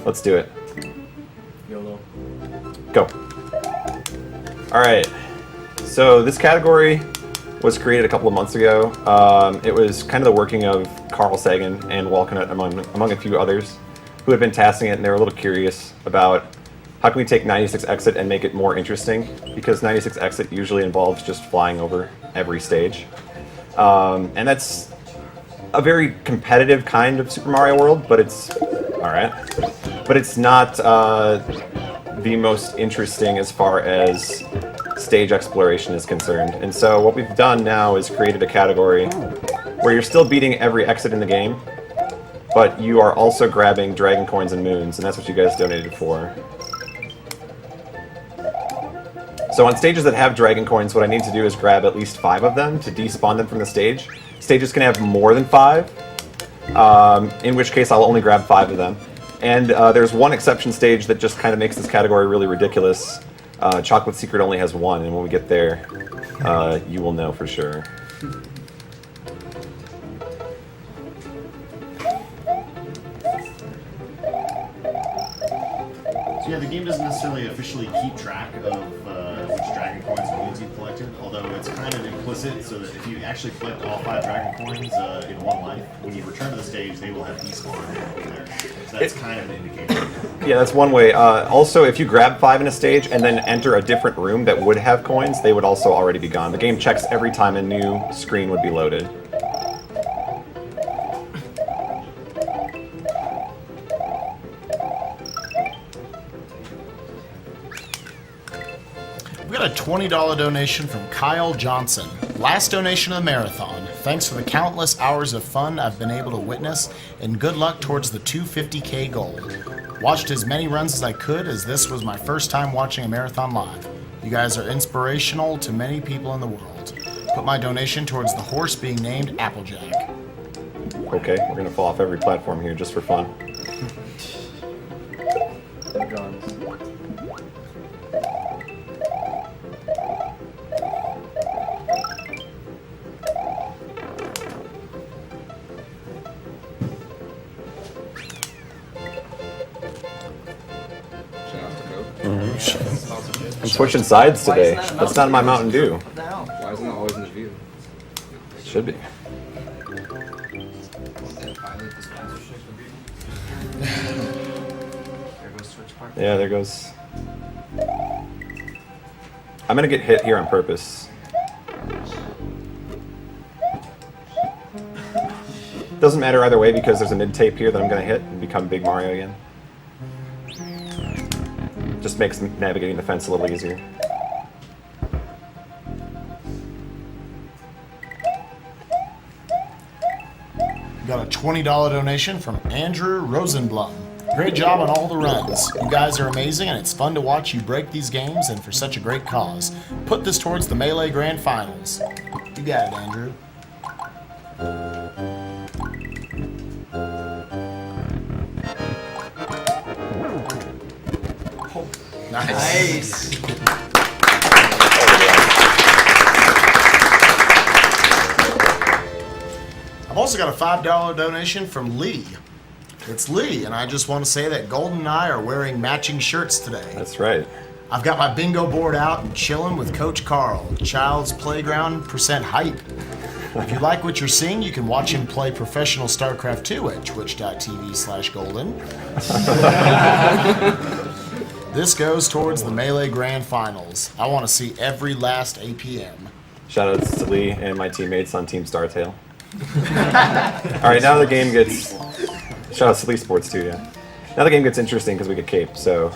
Let's do it. YOLO. Go. All right. So this category was created a couple of months ago. It was kind of the working of Carl Sagan and Walkenut among a few others who had been tasking it, and they were a little curious about how can we take 96 Exit and make it more interesting, because 96 Exit usually involves just flying over every stage. And that's a very competitive kind of Super Mario World, but it's alright. But it's not the most interesting as far as stage exploration is concerned. And so what we've done now is created a category where you're still beating every exit in the game, but you are also grabbing Dragon Coins and Moons, and that's what you guys donated for. So on stages that have Dragon Coins, what I need to do is grab at least 5 of them to despawn them from the stage. Stages can have more than 5, in which case I'll only grab 5 of them. And there's one exception stage that just kind of makes this category really ridiculous. Chocolate Secret only has 1, and when we get there, you will know for sure. Yeah, the game doesn't necessarily officially keep track of which Dragon Coins and Moons you've collected, although it's kind of implicit, so that if you actually collect all 5 Dragon Coins in one life, when you return to the stage, they will have despawned there. So that's kind of an indicator. Yeah, that's one way. Also, if you grab 5 in a stage and then enter a different room that would have coins, they would also already be gone. The game checks every time a new screen would be loaded. We got a $20 donation from Kyle Johnson. Last donation of the marathon. Thanks for the countless hours of fun I've been able to witness, and good luck towards the 250K goal. Watched as many runs as I could, as this was my first time watching a marathon live. You guys are inspirational to many people in the world. Put my donation towards the horse being named Applejack. Okay, we're gonna fall off every platform here just for fun. I'm switching sides today. That's not my Mountain Dew. Why isn't it always in the view? Should be. Yeah, there goes. I'm gonna get hit here on purpose. Doesn't matter either way because there's a mid-tape here that I'm gonna hit and become Big Mario again. Just makes navigating the fence a little easier. We got a $20 donation from Andrew Rosenblum. Great job on all the runs. You guys are amazing, and it's fun to watch you break these games, and for such a great cause. Put this towards the Melee Grand Finals. You got it, Andrew. Nice. I've also got a $5 donation from Lee. It's Lee, and I just want to say that Go1den and I are wearing matching shirts today. That's right. I've got my bingo board out and chilling with Coach Carl, Child's Playground % Hype. If you like what you're seeing, you can watch him play professional StarCraft 2 at twitch.tv/Go1den. This goes towards the Melee Grand Finals. I want to see every last APM. Shoutouts to Lee and my teammates on Team Startail. Alright, now the game gets... Shoutouts to Lee Sports too, yeah. Now the game gets interesting because we get cape, so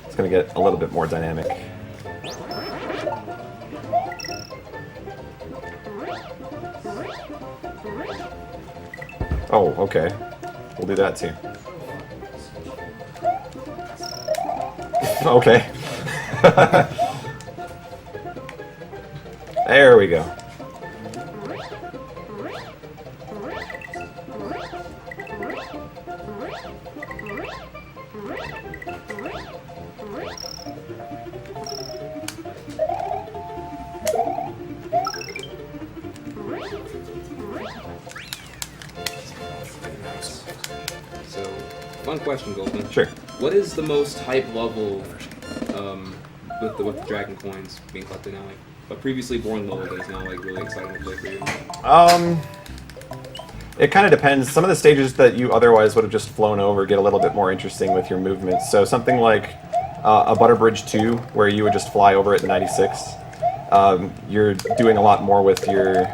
it's going to get a little bit more dynamic. Oh, okay. We'll do that too. Okay. There we go. So, fun question, Go1den. Sure. What is the most hype level with the Dragon Coins being collected now? Like, a previously boring level that is now like really exciting to play for you? It kind of depends. Some of the stages that you otherwise would have just flown over get a little bit more interesting with your movements. So something like a Butter Bridge 2, where you would just fly over at 96. You're doing a lot more with your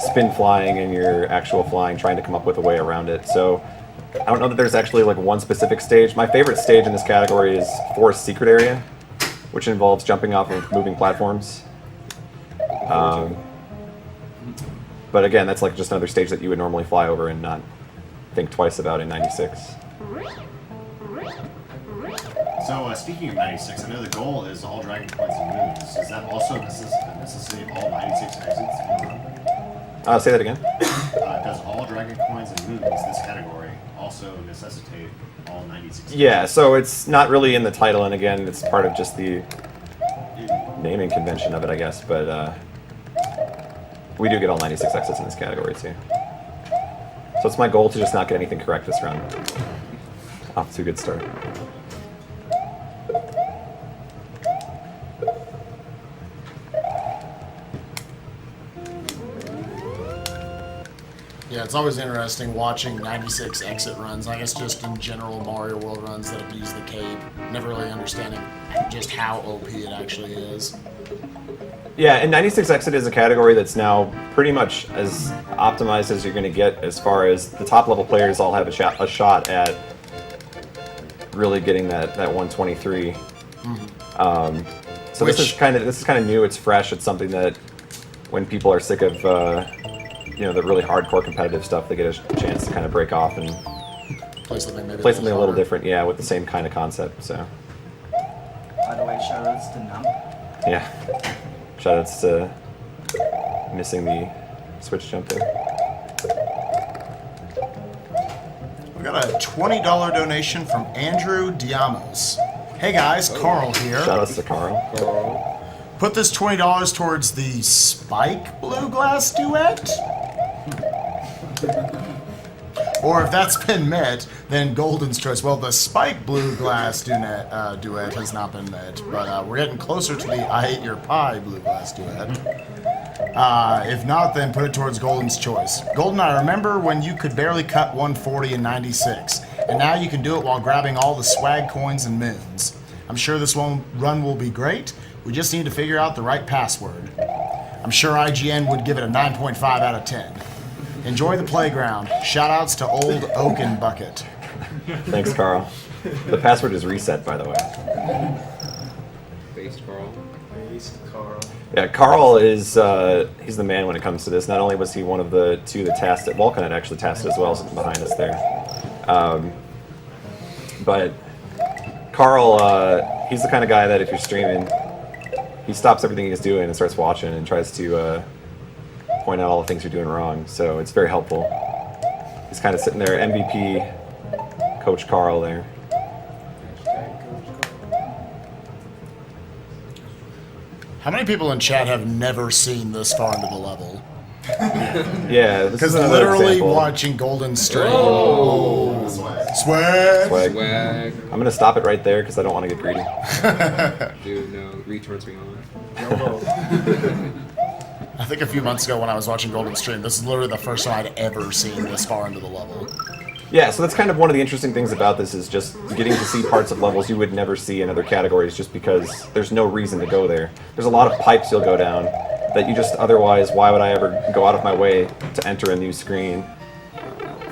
spin flying and your actual flying, trying to come up with a way around it. So I don't know that there's actually like one specific stage. My favorite stage in this category is Forest Secret Area, which involves jumping off of moving platforms. But again, that's like just another stage that you would normally fly over and not think twice about in 96. So, speaking of 96, I know the goal is all Dragon Coins and moons. Does that also necessitate all 96 exits? Say that again? Does all Dragon Coins and moons, this category, also necessitate all 96 exits? Yeah, so it's not really in the title, and again, it's part of just the naming convention of it, I guess, but we do get all 96 exits in this category, too. So it's my goal to just not get anything correct this round. Off to a good start. Yeah, it's always interesting watching 96 exit runs. I guess just in general Mario World runs that abuse the cape. Never really understanding just how OP it actually is. Yeah, and 96 exit is a category that's now pretty much as optimized as you're going to get, as far as the top level players all have a shot at really getting that 123. So this is kind of new. It's fresh. It's something that when people are sick of the really hardcore competitive stuff, they get a chance to kind of break off and play something a little different. Yeah, with the same kind of concept. So. By the way, shoutouts to Nump. Yeah. Shoutouts to missing the switch jump there. We got a $20 donation from Andrew Diamos. Hey guys, Carl here. Shoutouts to Carl. Put this $20 towards the Spike Blue Glass duet? Or if that's been met, then Go1den's choice. Well, the Spike Blue Glass duet has not been met, but we're getting closer to the I Ate Your Pie Blue Glass duet. If not, then put it towards Go1den's choice. Go1den, I remember when you could barely cut 140 in 96, and now you can do it while grabbing all the swag coins and moons. I'm sure this run will be great. We just need to figure out the right password. I'm sure IGN would give it a 9.5 out of 10. Enjoy the playground. Shoutouts to Old Oaken Bucket. Thanks, Carl. The password is reset, by the way. Based Carl. Yeah, Carl is he's the man when it comes to this. Not only was he one of the two that tasked it, Vulcan had actually tasked it as well, sitting behind us there. But Carl, he's the kind of guy that if you're streaming, he stops everything he's doing and starts watching and tries to point out all the things you're doing wrong. So it's very helpful. He's kind of sitting there, MVP Coach Carl there. How many people in chat have never seen this far into the level? Yeah, this Because is another literally example. watching Go1den stream. Oh. Swag. Swag. Swag. I'm gonna stop it right there because I don't want to get greedy. Dude, no. Returns me on. I think a few months ago when I was watching Go1den stream, this is literally the first time I'd ever seen this far into the level. Yeah, so that's kind of one of the interesting things about this is just getting to see parts of levels you would never see in other categories just because there's no reason to go there. There's a lot of pipes you'll go down that you just otherwise, why would I ever go out of my way to enter a new screen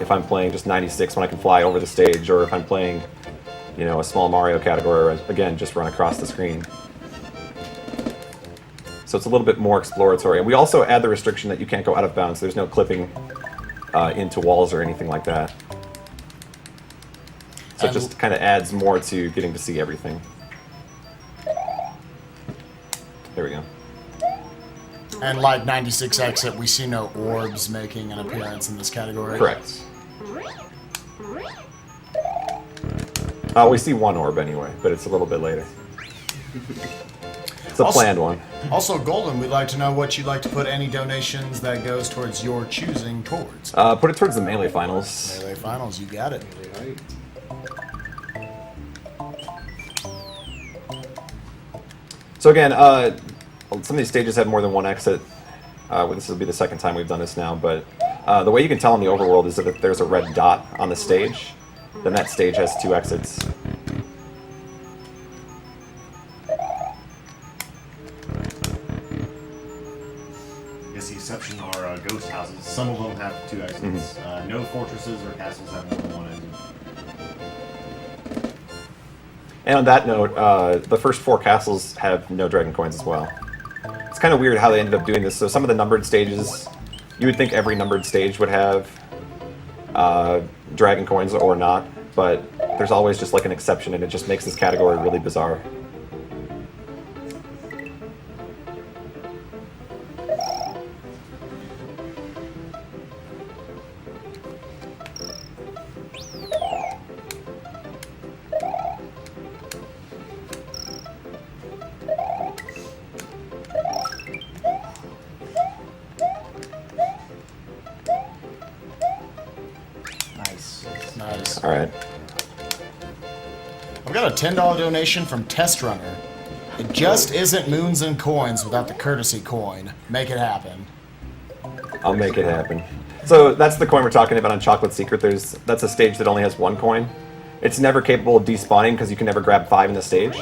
if I'm playing just 96 when I can fly over the stage, or if I'm playing, you know, a small Mario category, or again, just run across the screen. So it's a little bit more exploratory. And we also add the restriction that you can't go out of bounds. There's no clipping into walls or anything like that. So it just kind of adds more to getting to see everything. There we go. And like 96 exit, we see no orbs making an appearance in this category. Correct. We see one orb anyway, but it's a little bit later. It's a planned one. Also, Golden, we'd like to know what you'd like to put any donations that goes towards your choosing towards. Put it towards the Melee Finals. Melee Finals, you got it. Right. So again, some of these stages have more than one exit. This will be the second time we've done this now, but the way you can tell in the overworld is that if there's a red dot on the stage, then that stage has 2 exits. I guess the exception are ghost houses. Some of them have 2 exits. No fortresses or castles have more than 1 exit. And on that note, the first 4 castles have no dragon coins as well. It's kind of weird how they ended up doing this. So some of the numbered stages, you would think every numbered stage would have dragon coins or not, but there's always just like an exception, and it just makes this category really bizarre. Nice. All right. I've got a $10 donation from Test Runner. It just isn't moons and coins without the courtesy coin. Make it happen. I'll make it happen. So that's the coin we're talking about on Chocolate Secret. That's a stage that only has 1 coin. It's never capable of despawning because you can never grab 5 in the stage.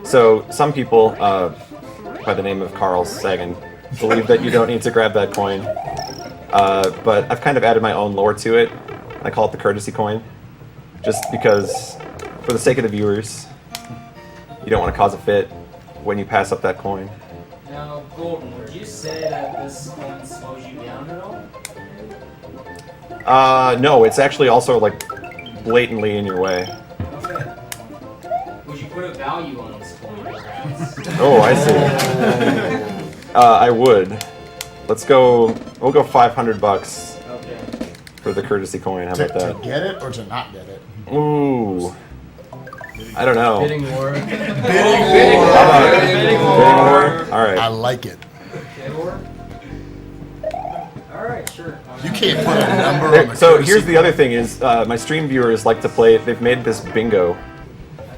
So some people, by the name of Carl Sagan, believe that you don't need to grab that coin. But I've kind of added my own lore to it. I call it the courtesy coin. Just because, for the sake of the viewers, you don't want to cause a fit when you pass up that coin. Now, Golden, would you say that this coin slows you down at all? No, it's actually also like blatantly in your way. Okay. Would you put a value on this coin, perhaps? Oh, I see. I would. We'll go $500 Okay. for the courtesy coin. How To, about to that? get it or to not get it? Ooh. I don't know. Bidding war. Bidding How about Bidding war? All I right. like it. Bid war? Alright, sure. You can't put a number on the So courtesy here's the other thing: is my stream viewers like to play. They've made this bingo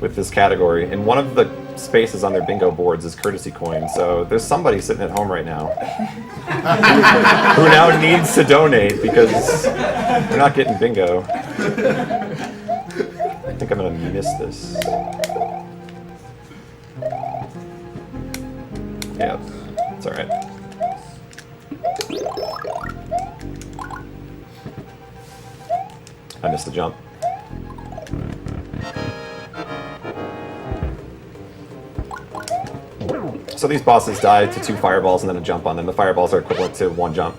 with this category, and one of the spaces on their bingo boards is courtesy coin. So there's somebody sitting at home right now who now needs to donate because we're not getting bingo. I think I'm gonna miss this. Yeah, it's all right. I missed the jump. So these bosses die to 2 fireballs and then a jump on them. The fireballs are equivalent to 1 jump.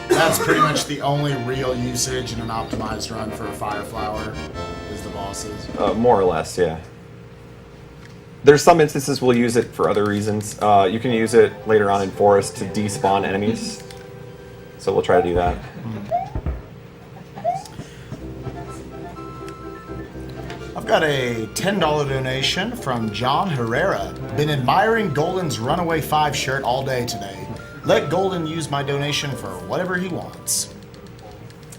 That's pretty much the only real usage in an optimized run for a fire flower is the bosses. More or less, yeah. There's some instances we'll use it for other reasons. You can use it later on in Forest to despawn enemies. So we'll try to do that. I've got a $10 donation from John Herrera. Been admiring Golden's Runaway 5 shirt all day today. Let Golden use my donation for whatever he wants.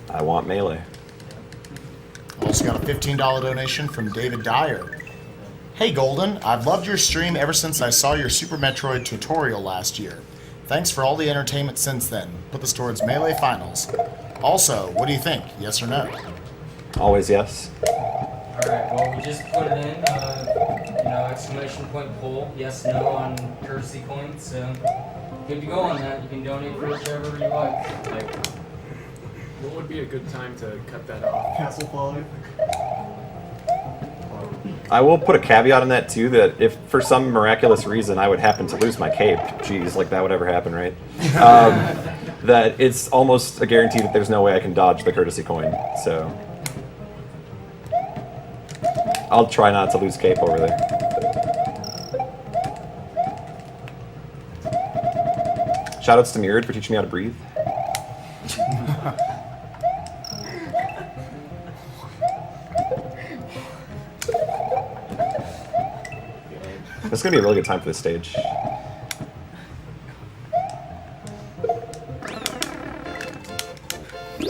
I want melee. Also got a $15 donation from David Dyer. Hey Golden, I've loved your stream ever since I saw your Super Metroid tutorial last year. Thanks for all the entertainment since then. Put this towards Melee Finals. Also, what do you think? Yes or no? Always yes. Alright, well, we just put it in, exclamation point poll, yes, no on courtesy coins, so good to go on that. You can donate for whichever you like. What would be a good time to cut that off? Castle quality. I will put a caveat on that too, that if for some miraculous reason I would happen to lose my cape, geez, like that would ever happen, right? That it's almost a guarantee that there's no way I can dodge the courtesy coin, so I'll try not to lose cape over there. Shoutouts to Mirrored for teaching me how to breathe. This is gonna be a really good time for this stage. We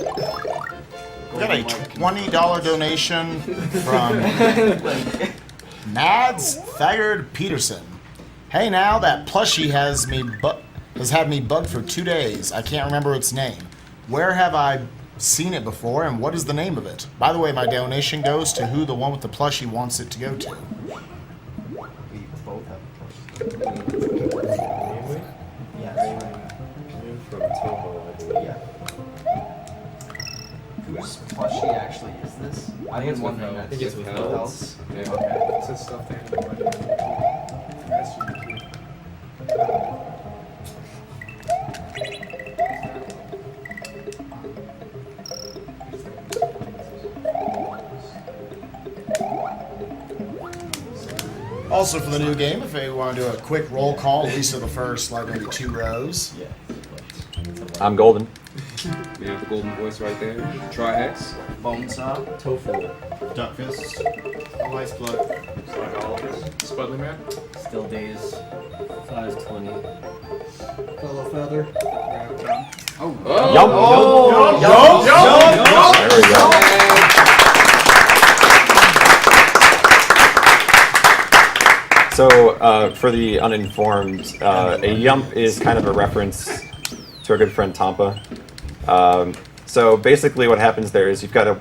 got a $20 donation from Mads Thagard Peterson. Hey, now that plushie has had me bugged for 2 days. I can't remember its name. Where have I seen it before, and what is the name of it? By the way, my donation goes to who the one with the plushie wants it to go to. We both have plushies. Yes. From Toho, I believe. Yeah. Whose plushie actually is this? I think it's one withheld. thing I think it's withheld. Yeah. Okay. It's a stuffed animal. SGDQ. Also, for the new game, if you want to do a quick roll call, at least of the first, like maybe 2 rows. Yeah. I'm golden. We have the golden voice right there. Tri-Hex. Bone saw. Tofu. Duck fist. Ice blood. Spudley man. Still days. 520. Fellow feather. Oh! There we go. So, for the uninformed, a yump is kind of a reference to our good friend Tampa. So basically what happens there is you've got a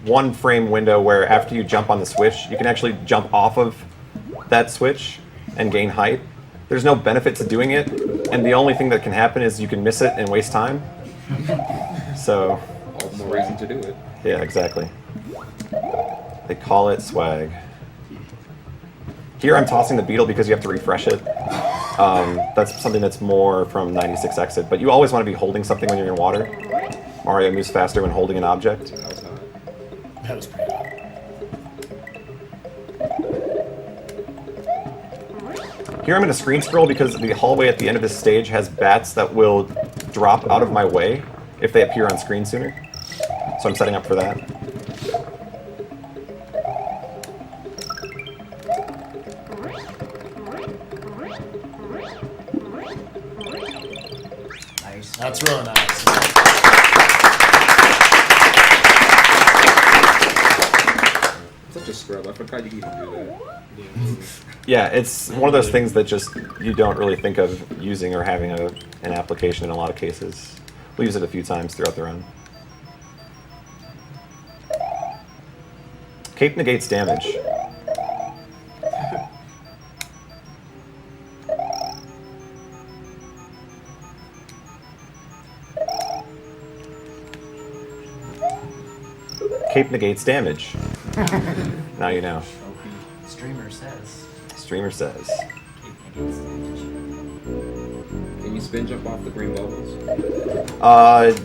1 frame window where after you jump on the switch, you can actually jump off of that switch and gain height. There's no benefit to doing it, and the only thing that can happen is you can miss it and waste time. So, All the more reason to do it. yeah, exactly. They call it swag. Here I'm tossing the beetle because you have to refresh it. That's something that's more from 96 Exit, but you always want to be holding something when you're in water. Mario moves faster when holding an object. That was hot. That was pretty hot. Here I'm in a screen scroll because the hallway at the end of this stage has bats that will drop out of my way if they appear on screen sooner. So I'm setting up for that. Nice. That's really nice. Such a scrub. I forgot you could even do that. Yeah, it's one of those things that just you don't really think of using or having an application in a lot of cases. We'll use it a few times throughout the run. Cape negates damage. Cape negates damage. Now you know. Streamer says. Streamer says. Can you spin jump off the green bubbles?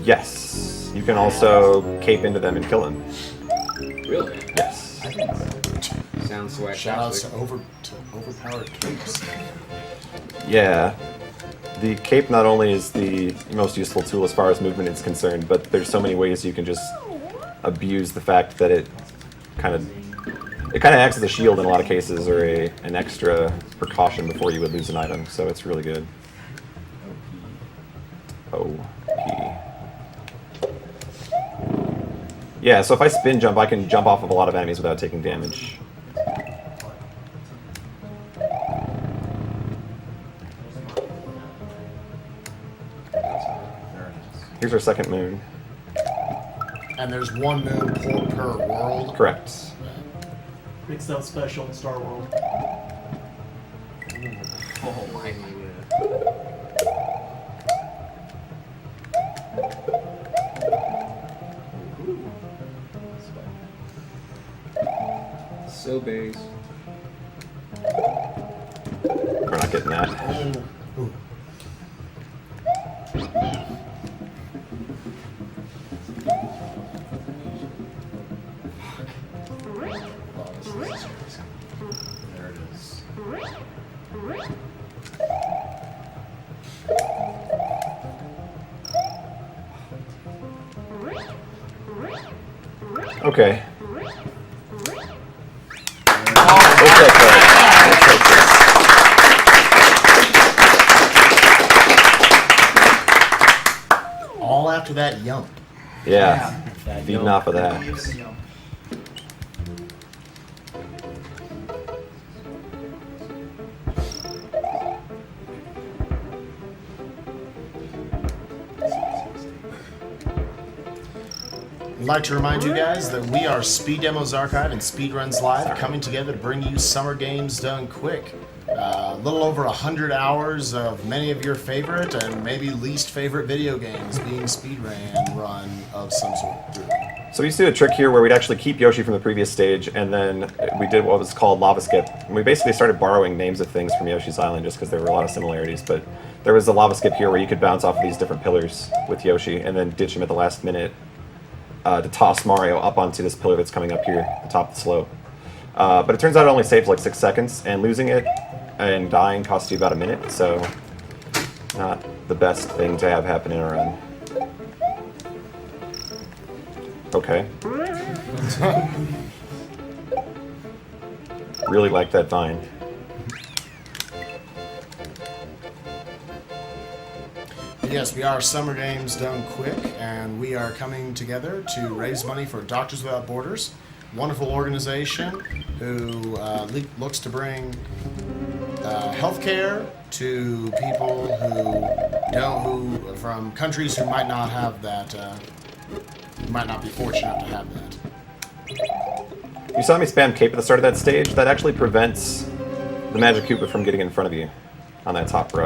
Yes. You can also cape into them and kill them. Really? Yes. Sounds swag. Shoutouts to overpowered capes. Yeah. The cape not only is the most useful tool as far as movement is concerned, but there's so many ways you can just abuse the fact that it kind of acts as a shield in a lot of cases, or an extra precaution before you would lose an item. So it's really good. OP. Yeah, so if I spin jump, I can jump off of a lot of enemies without taking damage. Here's our second moon. And there's 1 moon per world. Correct. Makes that special in Star World. Oh my. So base. We're not getting that. There it is. Okay. that yum. Yeah, That feeding yum. off of that. I'd like to remind you guys that we are Speed Demos Archive and Speedruns Live, coming together to bring you summer games done quick. A little over 100 hours of many of your favorite and maybe least favorite video games being run of some sort through. So we used to do a trick here where we'd actually keep Yoshi from the previous stage, and then we did what was called Lava Skip. And we basically started borrowing names of things from Yoshi's Island just because there were a lot of similarities. But there was a Lava Skip here where you could bounce off of these different pillars with Yoshi and then ditch him at the last minute to toss Mario up onto this pillar that's coming up here at the top of the slope. But it turns out it only saves like 6 seconds, and losing it and dying costs you about a minute, so not the best thing to have happen in a run. Okay. Really like that vine. Yes, we are Summer Games Done Quick, and we are coming together to raise money for Doctors Without Borders, wonderful organization who looks to bring healthcare to people who from countries who might not have that, might not be fortunate to have that. You saw me spam cape at the start of that stage. That actually prevents the Magic Koopa from getting in front of you on that top row.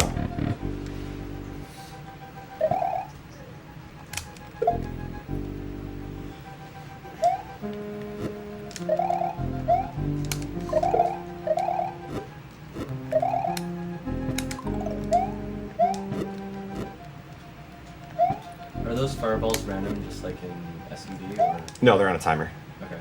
Are those fireballs random, just like in SMD, or? No, they're on a timer. Okay.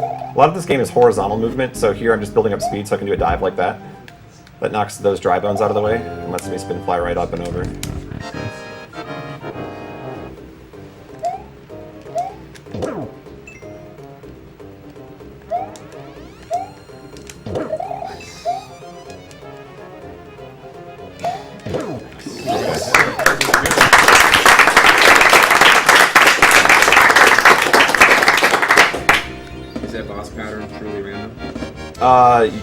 A lot of this game is horizontal movement, so here I'm just building up speed so I can do a dive like that. That knocks those dry bones out of the way and lets me spin fly right up and over. Is that boss pattern truly random?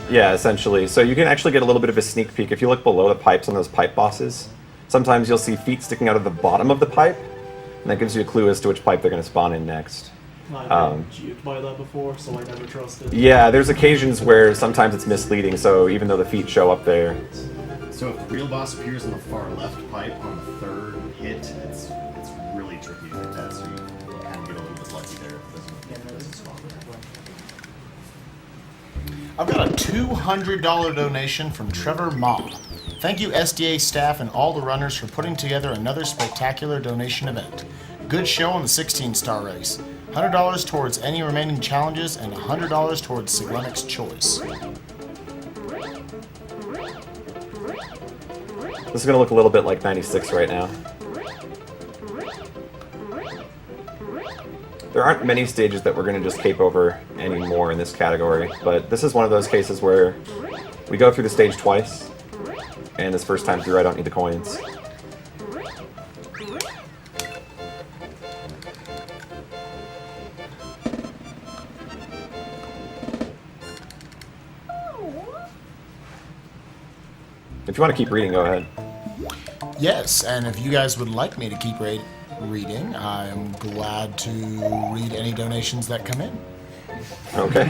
Yeah, essentially. So you can actually get a little bit of a sneak peek. If you look below the pipes on those pipe bosses, sometimes you'll see feet sticking out of the bottom of the pipe, and that gives you a clue as to which pipe they're going to spawn in next. I've been duped by that before, so I never trusted. Yeah, there's occasions where sometimes it's misleading, so even though the feet show up there. So if the real boss appears on the far left pipe on the third hit, it's really tricky to hit that, so you kind of get a little bit lucky there. I've got a $200 donation from Trevor Ma. Thank you, SDA staff and all the runners, for putting together another spectacular donation event. Good show on the 16-star race. $100 towards any remaining challenges and $100 towards Siglenic's choice. This is going to look a little bit like 96 right now. There aren't many stages that we're going to just cape over anymore in this category, but this is one of those cases where we go through the stage twice, and this first time through I don't need the coins. If you want to keep reading, go ahead. Yes, and if you guys would like me to keep reading, I am glad to read any donations that come in. Okay.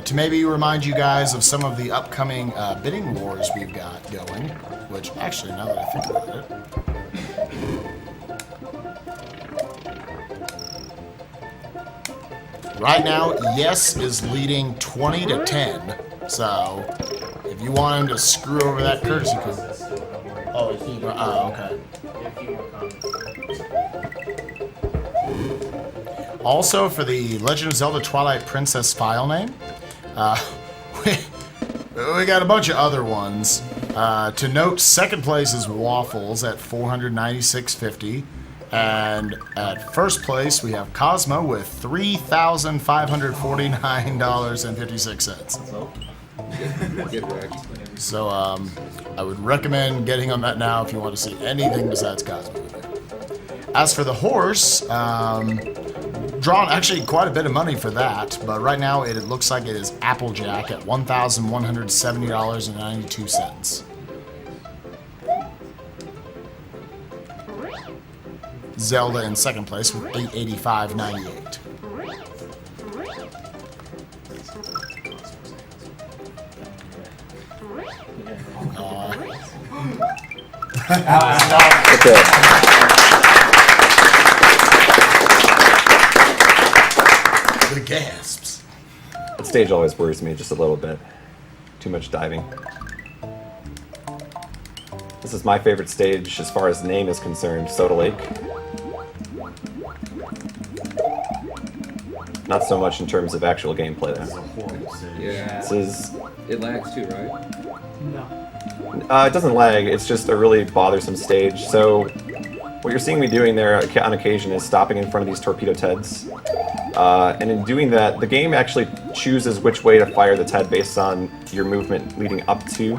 To maybe remind you guys of some of the upcoming bidding wars we've got going, which actually, now that I think about it. Right now, Yes is leading 20-10, so if you want him to screw over that courtesy code. Oh, okay. Also, for the Legend of Zelda Twilight Princess file name, we got a bunch of other ones. To note, second place is Waffles at $496.50. And at first place, we have Cosmo with $3,549.56. So, Get wrecked. So I would recommend getting on that now if you want to see anything besides Cosmo. As for the horse, drawn actually quite a bit of money for that, but right now it looks like it is Applejack at $1,170.92. Zelda in second place with $885.98. Okay. The gasps. That stage always worries me just a little bit. Too much diving. This is my favorite stage as far as name is concerned, Soda Lake. Not so much in terms of actual gameplay This is a though. horrible stage. Yeah. This is... It lags too, right? No. it doesn't lag, it's just a really bothersome stage. So, what you're seeing me doing there on occasion is stopping in front of these torpedo TEDs. And in doing that, the game actually chooses which way to fire the TED based on your movement leading up to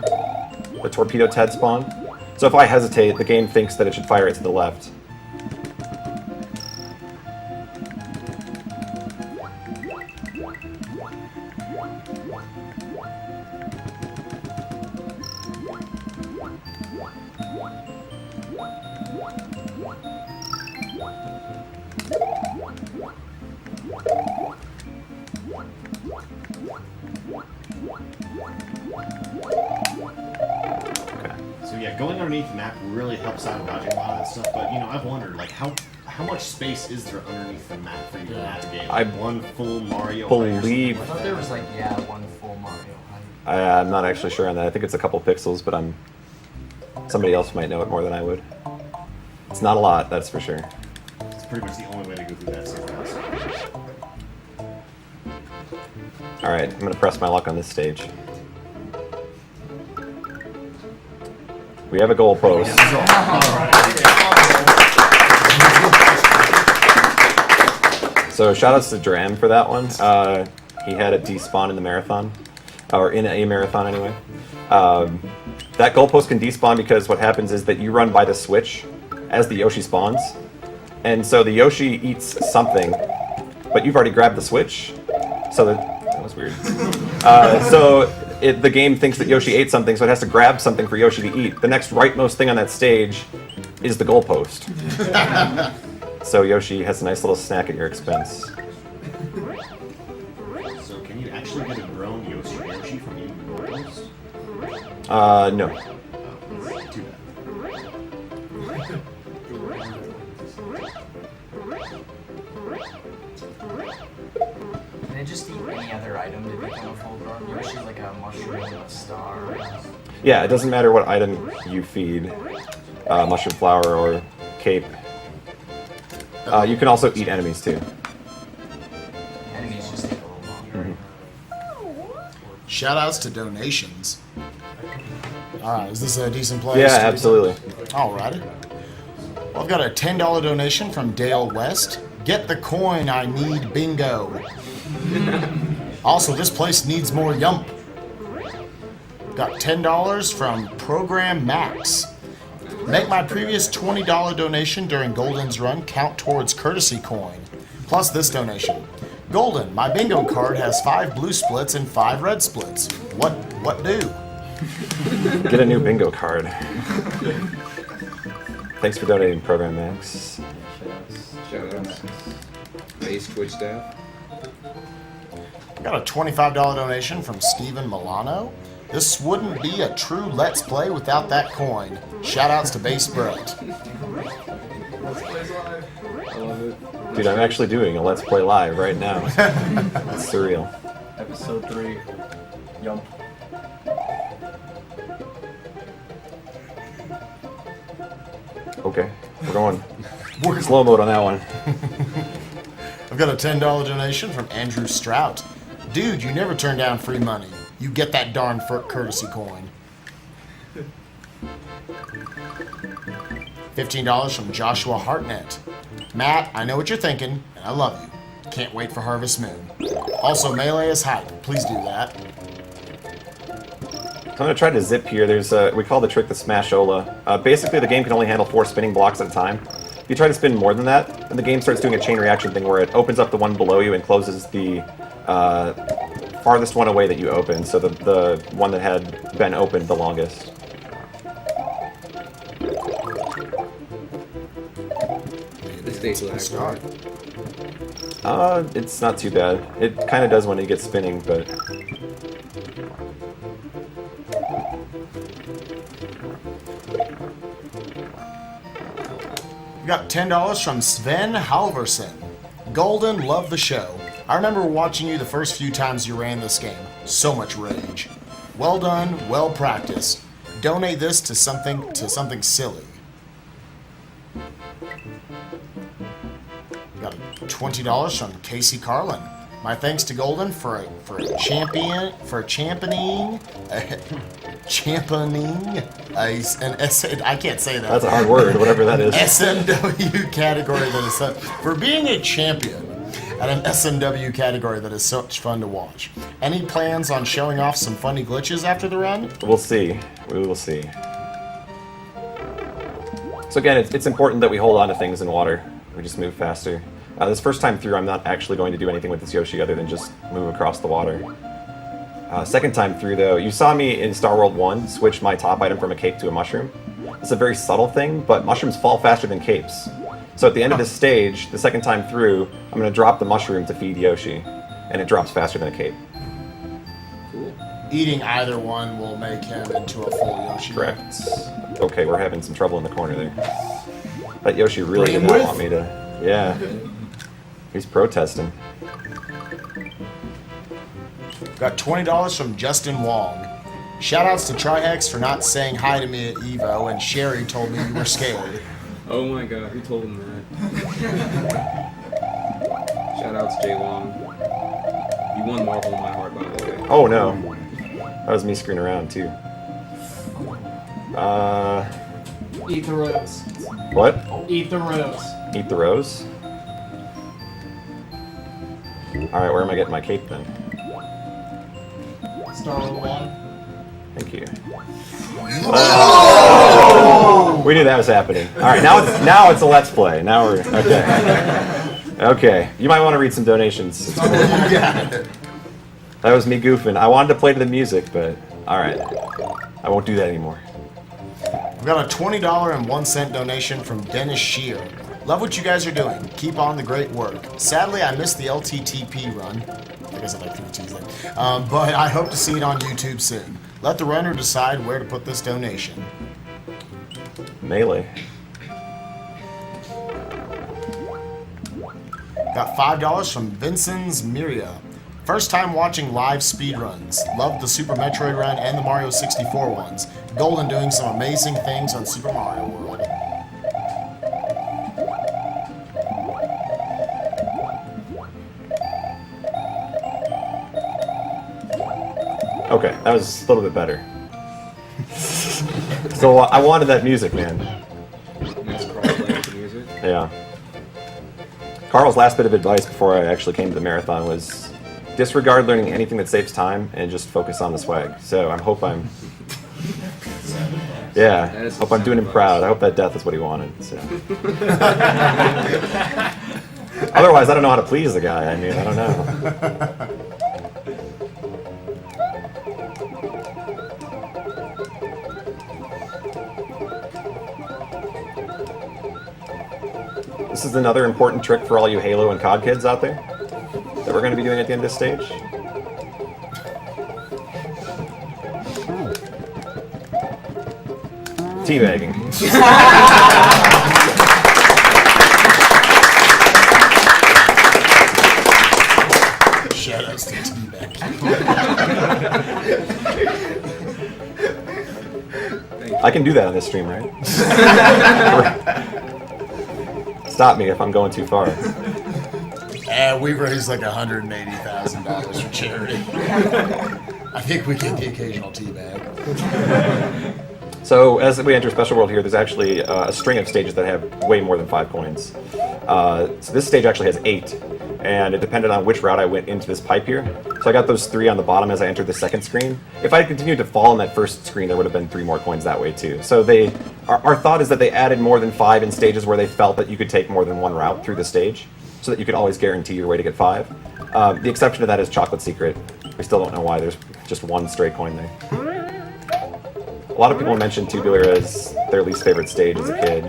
the torpedo TED spawn. So if I hesitate, the game thinks that it should fire it to the left. So yeah, going underneath the map really helps out dodging a lot of that stuff. But you know, I've wondered like how much space is there underneath the map for you to navigate? Like one full Mario. height or something believe- I like thought that? there was like, yeah, one full Mario height. I'm not actually sure on that. I think it's a couple pixels, but somebody else might know it more than I would. It's not a lot, that's for sure. It's pretty much the only way to go through that so fast. Alright, I'm gonna press my luck on this stage. We have a goal post. So shoutouts to Dram for that one. He had it despawn in the marathon, or in a marathon anyway. That goalpost can despawn because what happens is that you run by the switch as the Yoshi spawns, and so the Yoshi eats something, but you've already grabbed the switch, so that was weird. The game thinks that Yoshi ate something, so it has to grab something for Yoshi to eat. The next rightmost thing on that stage is the goalpost. So Yoshi has a nice little snack at your expense. So can you actually get a grown Yoshi from eating goalposts? No. Oh, too bad. Can they just eat any other item to become a full grown Yoshi, like a mushroom, a star? Yeah, it doesn't matter what item you feed, mushroom flower or cape. You can also eat enemies too. Enemies just take a little longer. Shoutouts to donations. Alright, is this a decent place? Yeah, to be- absolutely. Alrighty. Well, I've got a $10 donation from Dale West. Get the coin, I need bingo. Also, this place needs more yump. Got $10 from Program Max. Make my previous $20 donation during Go1den's run count towards courtesy coin. Plus this donation. Go1den, my bingo card has 5 blue splits and 5 red splits. What do? Get a new bingo card. Thanks for donating, Program Max. Shoutouts. Base Twitch staff. Got a $25 donation from Steven Milano. This wouldn't be a true Let's Play without that coin. Shoutouts to Base Brett. I love it. Dude, I'm actually doing a Let's Play live right now. It's surreal. Episode 3. Yump. Okay, we're going slow mode on that one. I've got a $10 donation from Andrew Strout. Dude, you never turn down free money. You get that darn courtesy coin. $15 from Joshua Hartnett. Matt, I know what you're thinking, and I love you. Can't wait for Harvest Moon. Also, Melee is hype. Please do that. I'm gonna try to zip here. There's we call the trick the Smashola. Basically, the game can only handle 4 spinning blocks at a time. If you try to spin more than that, then the game starts doing a chain reaction thing where it opens up the one below you and closes the farthest one away that you opened, so the one that had been opened the longest. This stage lag. Start. It's not too bad. It kind of does when it gets spinning, but... We got $10 from Sven Halverson. Golden, love the show. I remember watching you the first few times you ran this game. So much rage. Well done, well practiced. Donate this to something silly. Got $20 from Casey Carlin. My thanks to Golden for championing I can't say that. That's a hard word, whatever that is. SMW category that is for being a champion at an SMW category that is such fun to watch. Any plans on showing off some funny glitches after the run? We'll see. We will see. So again, it's important that we hold on to things in water. We just move faster. This first time through, I'm not actually going to do anything with this Yoshi other than just move across the water. Second time through, though, you saw me in Star World 1 switch my top item from a cape to a mushroom. It's a very subtle thing, but mushrooms fall faster than capes. So at the end of this stage, the second time through, I'm going to drop the mushroom to feed Yoshi, and it drops faster than a cape. Cool. Eating either one will make him into a full Yoshi. Correct. Okay, we're having some trouble in the corner there. That Yoshi really Bring did him not with. want me to... Yeah. He's protesting. Got $20 from Justin Wong. Shoutouts to Trihex for not saying hi to me at Evo, and Sherry told me you were scared. Oh my god, who told him that? Shoutouts Jay Wong. You won Marvel in my heart, by the way. Oh no. That was me screwing around too. Eat the rose. What? Eat the rose. Eat the rose? Alright, where am I getting my cape then? Star Wars 1. Thank you. We knew that was happening. Alright, now it's a let's play. Now we're okay. Okay. You might want to read some donations. That was me goofing. I wanted to play to the music, but alright. I won't do that anymore. We've got a $20.01 donation from Dennis Shear. Love what you guys are doing. Keep on the great work. Sadly, I missed the LTTP run. I guess I like 3 T's there. But I hope to see it on YouTube soon. Let the runner decide where to put this donation. Melee. Got $5 from Vincent's Miria. First time watching live speedruns. Loved the Super Metroid run and the Mario 64 ones. Golden doing some amazing things on Super Mario World. Okay, that was a little bit better. So I wanted that music, man. Nice crossplay with the music. Yeah. Carl's last bit of advice before I actually came to the marathon was disregard learning anything that saves time and just focus on the swag. So I hope I'm... Yeah, That is hope I'm doing him some proud. I hope that death is what he wanted. So. Otherwise, I don't know how to please the guy. I mean, I don't know. This is another important trick for all you Halo and COD kids out there that we're going to be doing at the end of this stage. Teabagging. Shoutouts to Teabag. I can do that on this stream, right? Stop me if I'm going too far. We raised like $180,000 for charity. I think we get the occasional teabag. So as we enter Special World here, there's actually a string of stages that have way more than 5 coins. So this stage actually has 8, and it depended on which route I went into this pipe here. So I got those 3 on the bottom as I entered the second screen. If I had continued to fall in that first screen, there would have been 3 more coins that way too. So our thought is that they added more than 5 in stages where they felt that you could take more than one route through the stage, so that you could always guarantee your way to get 5. The exception to that is Chocolate Secret. We still don't know why there's just 1 stray coin there. A lot of people mention Tubular as their least favorite stage as a kid.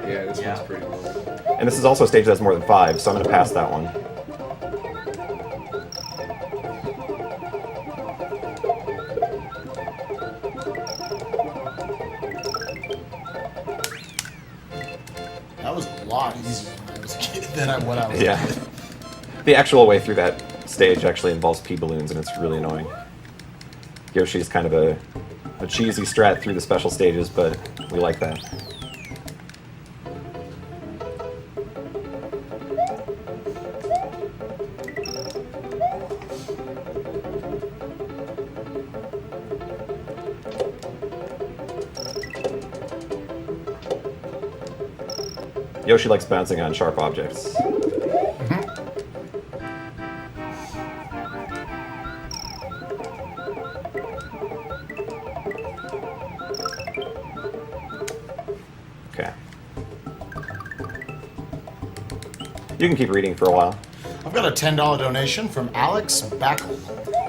Yeah, this one's pretty cool. And this is also a stage that has more than 5, so I'm going to pass that one. That was a lot easier when I was a kid than when I was a Yeah. kid. The actual way through that stage actually involves pea balloons, and it's really annoying. Yoshi's kind of a cheesy strat through the special stages, but we like that. Yoshi likes bouncing on sharp objects. Okay. You can keep reading for a while. I've got a $10 donation from Alex Backel.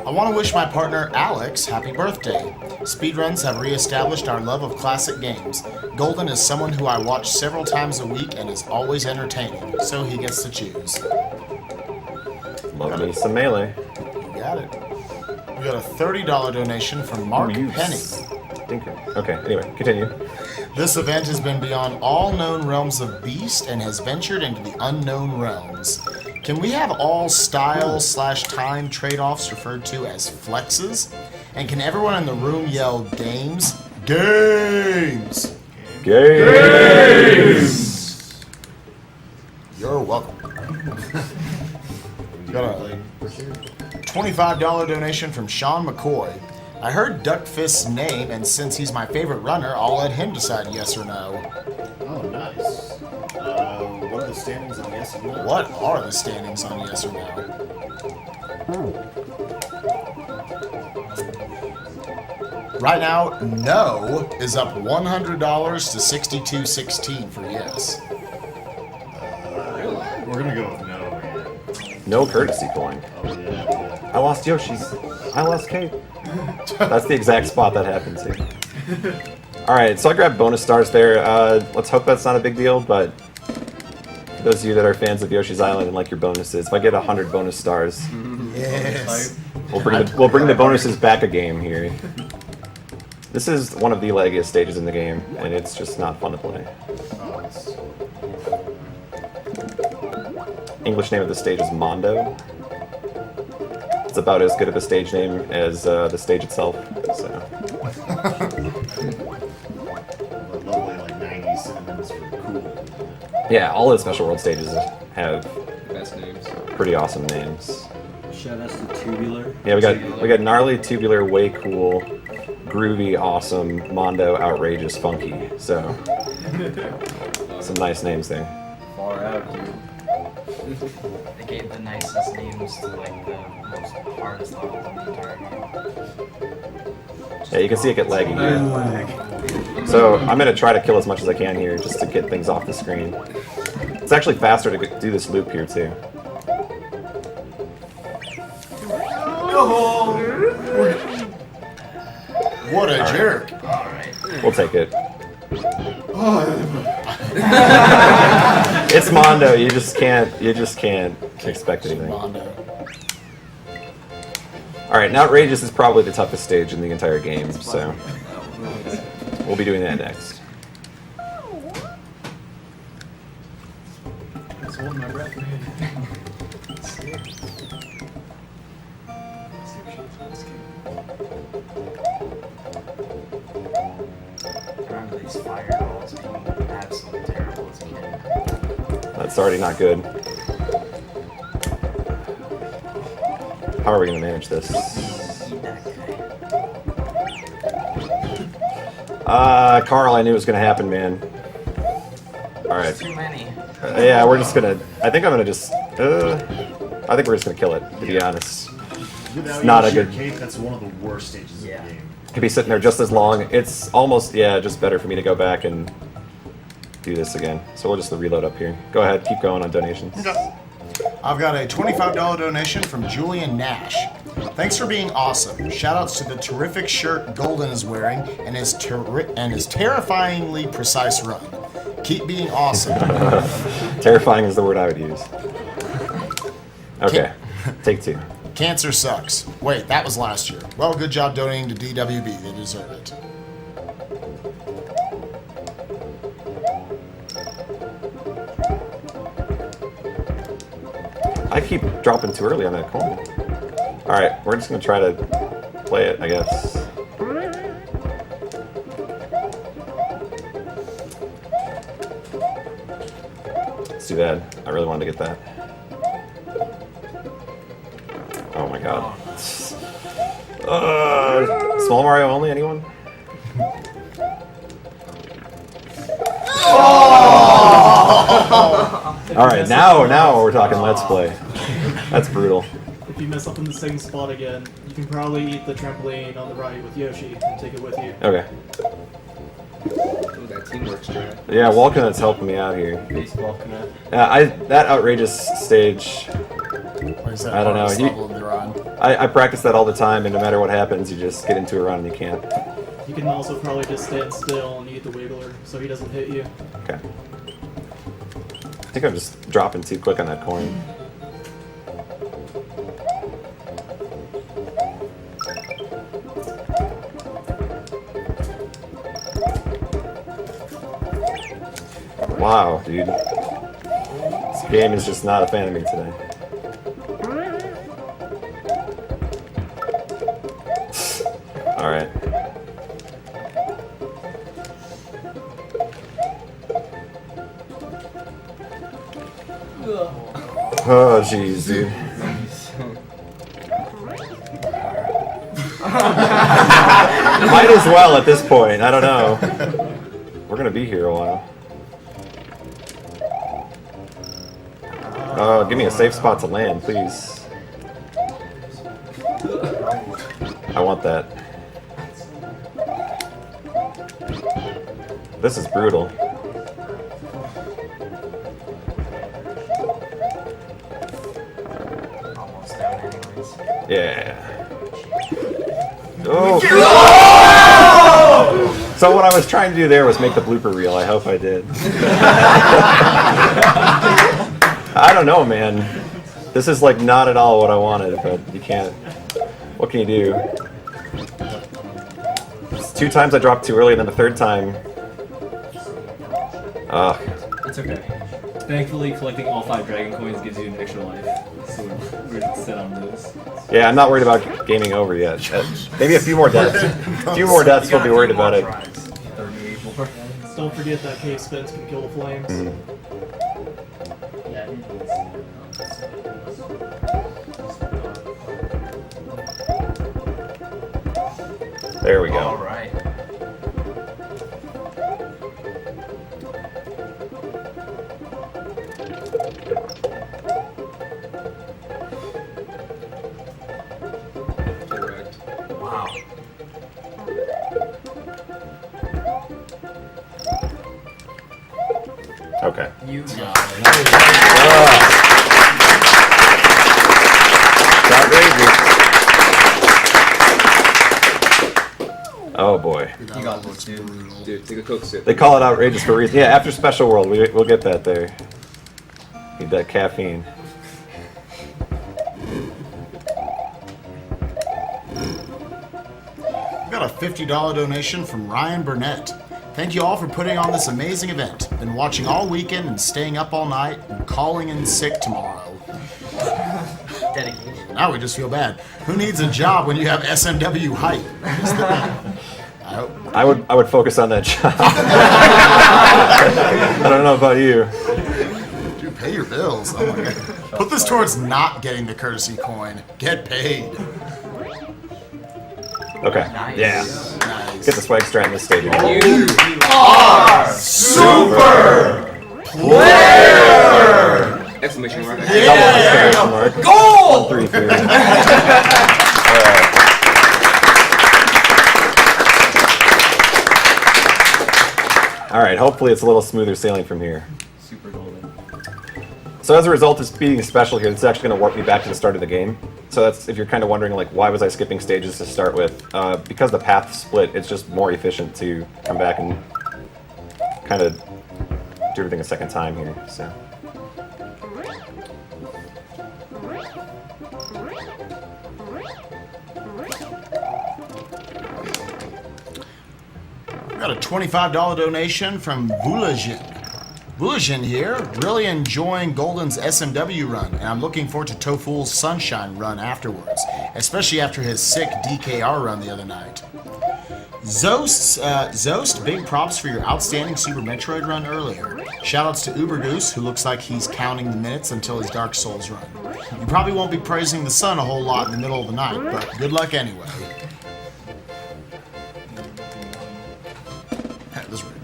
I want to wish my partner Alex happy birthday. Speedruns have reestablished our love of classic games. Go1den is someone who I watch several times a week and is always entertaining, so he gets to choose. Love me some Melee. You got it. We got a $30 donation from Mark You Penny. stinker. Okay, anyway, continue. This event has been beyond all known realms of Beast and has ventured into the unknown realms. Can we have all style/time trade-offs referred to as flexes? And can everyone in the room yell games? Games! Games! You're welcome. Got a $25 donation from Sean McCoy. I heard Duckfist's name, and since he's my favorite runner, I'll let him decide yes or no. Oh, nice. What are the standings on yes and no? What are the standings on yes or no? Right now, no is up $100 to $62.16 for yes. We're gonna go with no here. No courtesy coin. Oh, yeah. I lost Yoshi's. I lost Kate. That's the exact spot that happens here. Alright, so I grabbed bonus stars there. Let's hope that's not a big deal, but for those of you that are fans of Yoshi's Island and like your bonuses, if I get 100 bonus stars, Yes. we'll bring the bonuses back a game here. This is one of the laggiest stages in the game, and it's just not fun to play. Oh, it's... English name of the stage is Mondo. It's about as good of a stage name as the stage itself. So. lovely, like, 90s synonyms for cool. Yeah, all the Special World stages have Best names. pretty awesome names. Shout out to Tubular. Yeah, we got gnarly, tubular, way cool, groovy, awesome, Mondo, outrageous, funky. So some nice names there. Far out, dude. They gave the nicest names to like the most hardest levels in the entire game. Yeah, you can see it get laggy here. So I'm gonna try to kill as much as I can here just to get things off the screen. It's actually faster to do this loop here too. What a jerk. We'll take it. It's Mondo. You just can't expect anything. Mondo. All right, now Outrageous is probably the toughest stage in the entire game, so we'll be doing that next. Just holding my breath, man. Remember these fireballs being absolutely terrible as a kid. That's already not good. How are we going to manage this? Eat that guy. Carl, I knew it was gonna happen, man. Alright. Too many. Yeah, we're just gonna... I think I'm gonna just... I think we're just gonna kill it, to be honest. Without not a Yoshi or good- Cape, that's one of the worst stages of the game. Could be sitting there just as long. It's almost, yeah, just better for me to go back and do this again. So we'll just reload up here. Go ahead, keep going on donations. I've got a $25 donation from Julian Nash. Thanks for being awesome. Shoutouts to the terrific shirt Go1den is wearing and his terrifyingly precise run. Keep being awesome. Terrifying is the word I would use. Okay, take 2. Cancer sucks. Wait, that was last year. Well, good job donating to DWB. They deserve it. I keep dropping too early on that coin. Alright, we're just gonna try to play it, I guess. It's too bad. I really wanted to get that. Oh my god. Small Mario only, anyone? Alright, now we're talking Let's Play. That's brutal. If you mess up in the same spot again, you can probably eat the trampoline on the right with Yoshi and take it with you. Okay. Ooh, that teamwork strat. Yeah, Walconut's helping me out here. Baseball connect. That outrageous stage, What is that I don't know. hardest You- level they're on? I practice that all the time, and no matter what happens, you just get into a run and you can't. You can also probably just stand still and eat the wiggler so he doesn't hit you. Okay. I think I'm just dropping too quick on that coin. Wow, dude. This game is just not a fan of me today. Alright. Oh, jeez, dude. Might as well at this point. I don't know. We're gonna be here a while. Oh, give me a safe spot to land, please. I want that. This is brutal. Almost down anyways. Yeah. Oh. So what I was trying to do there was make the blooper reel. I hope I did. I don't know, man. This is like not at all what I wanted, but you can't. What can you do? It's 2 times I dropped too early, and then the 3rd time. Ugh. It's okay. Thankfully, collecting all 5 dragon coins gives you an extra life, so we're set on those. Yeah, I'm not worried about gaming over yet. Maybe a few more deaths. A few more deaths, we'll be worried about it. 38 more. Don't forget that cave spins can kill the flames. There we go. Alright. Correct. Wow. Okay. You got it. Oh boy. You got this, dude. Dude, take a Coke sip. They call it outrageous for a reason. Yeah, after Special World, we'll get that there. Need that caffeine. We've got a $50 donation from Ryan Burnett. Thank you all for putting on this amazing event. Been watching all weekend and staying up all night and calling in sick tomorrow. Dedication. Now we just feel bad. Who needs a job when you have SMW hype? I hope. I would focus on that job. I don't know about you. Dude, pay your bills. Oh my god. Put this towards not getting the courtesy coin. Get paid. Okay. Nice. Yeah. Nice. Get the swag strat in this stadium. You Super player! exclamation mark. Exclamation mark. Goal! 1, 3, 3. Alright. Alright, hopefully it's a little smoother sailing from here. Super golden. So as a result of being special here, this is actually going to warp me back to the start of the game. So that's, if you're kind of wondering, like, why was I skipping stages to start with? Because the path split, it's just more efficient to come back and kind of do everything a second time here, so. Got a $25 donation from Vulajin. Vulajin here, really enjoying Go1den's SMW run, and I'm looking forward to Tofu's Sunshine run afterwards, especially after his sick DKR run the other night. Zost, big props for your outstanding Super Metroid run earlier. Shoutouts to Ubergoose, who looks like he's counting the minutes until his Dark Souls run. You probably won't be praising the sun a whole lot in the middle of the night, but good luck anyway. That was rude.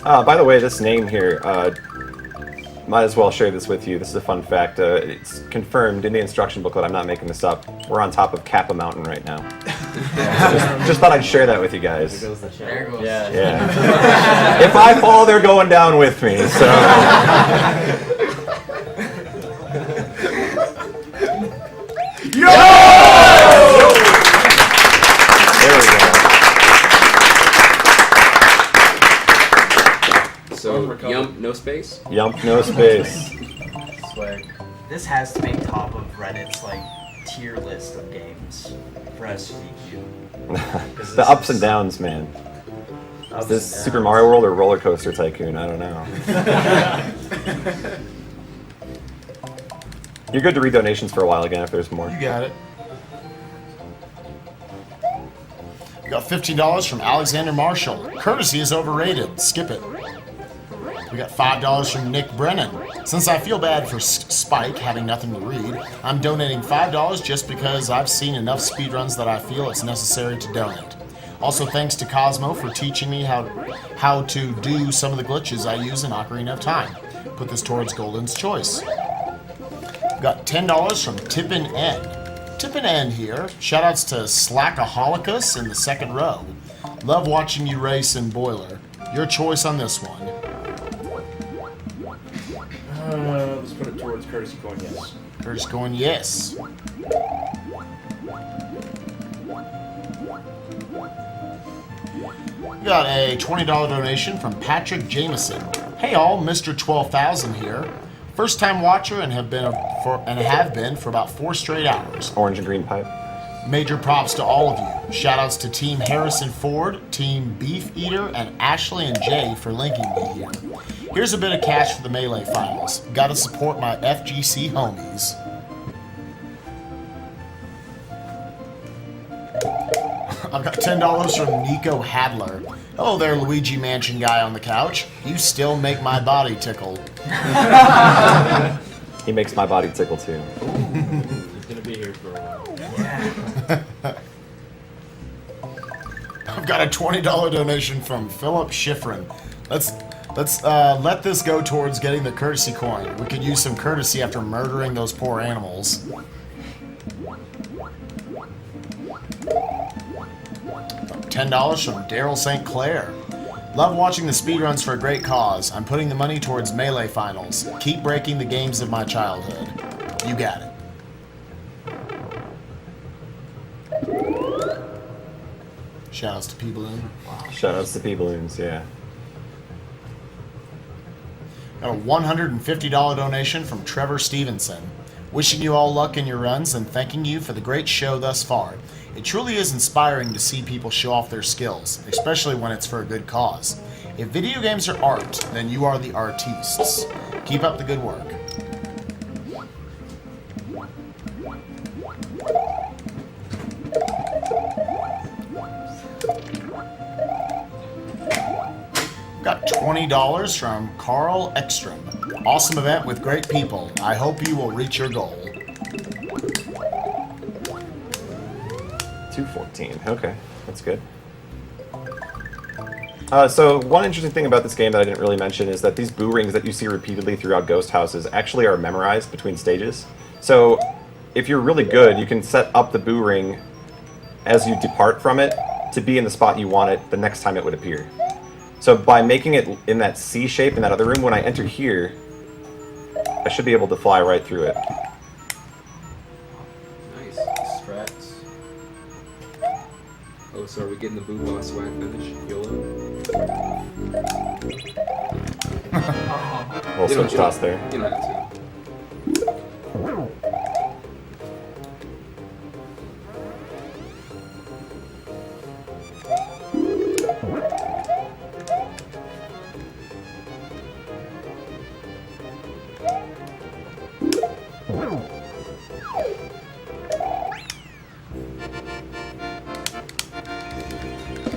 By the way, this name here, might as well share this with you. This is a fun fact. It's confirmed in the instruction booklet. I'm not making this up. We're on top of Kappa Mountain right now. just thought I'd share that with you guys. There goes. Yeah. If I fall, they're going down with me. So. There we go. So, yump, no space. Yump, no space. Swag. This has to make top of Reddit's like tier list of games for SGDQ. The ups and downs, man. Is this Super Mario World or Roller Coaster Tycoon? I don't know. You're good to read donations for a while again if there's more. You got it. We got $15 from Alexander Marshall. Courtesy is overrated. Skip it. We got $5 from Nick Brennan. Since I feel bad for Spike having nothing to read, I'm donating $5 just because I've seen enough speedruns that I feel it's necessary to donate. Also, thanks to Cosmo for teaching me how to do some of the glitches I use in Ocarina of Time. Put this towards Go1den's choice. We got $10 from Tippin N. Tippin N here. Shoutouts to Slackaholicus in the second row. Love watching you race in Boiler. Your choice on this one. Let's put it towards courtesy coin, yes. Curtis going yes. We got a $20 donation from Patrick Jameson. Hey all, Mr. 12,000 here. First time watcher and have been for about 4 straight hours. Orange and green pipe. Major props to all of you. Shoutouts to Team Harrison Ford, Team Beef Eater, and Ashley and Jay for linking me here. Here's a bit of cash for the Melee Finals. Gotta support my FGC homies. I've got $10 from Nico Hadler. Oh there, Luigi Mansion guy on the couch. You still make my body tickle. He makes my body tickle too. He's gonna be here for a while. I've got a $20 donation from Philip Schifrin. Let's let this go towards getting the courtesy coin. We could use some courtesy after murdering those poor animals. $10 from Daryl St. Clair. Love watching the speedruns for a great cause. I'm putting the money towards Melee Finals. Keep breaking the games of my childhood. You got it. Shoutouts to P-Balloon. Shoutouts to P-Balloons, yeah. Got a $150 donation from Trevor Stevenson. Wishing you all luck in your runs and thanking you for the great show thus far. It truly is inspiring to see people show off their skills, especially when it's for a good cause. If video games are art, then you are the artistes. Keep up the good work. Got $20 from Carl Ekstrom. Awesome event with great people. I hope you will reach your goal. 214. Okay, that's good. So one interesting thing about this game that I didn't really mention is that these boo rings that you see repeatedly throughout ghost houses actually are memorized between stages. So if you're really good, you can set up the boo ring as you depart from it to be in the spot you want it the next time it would appear. So by making it in that C shape in that other room, when I enter here, I should be able to fly right through it. Nice. Strats. Oh, so are we getting the boo boss swag finish? YOLO? We'll switch toss there. You don't have to.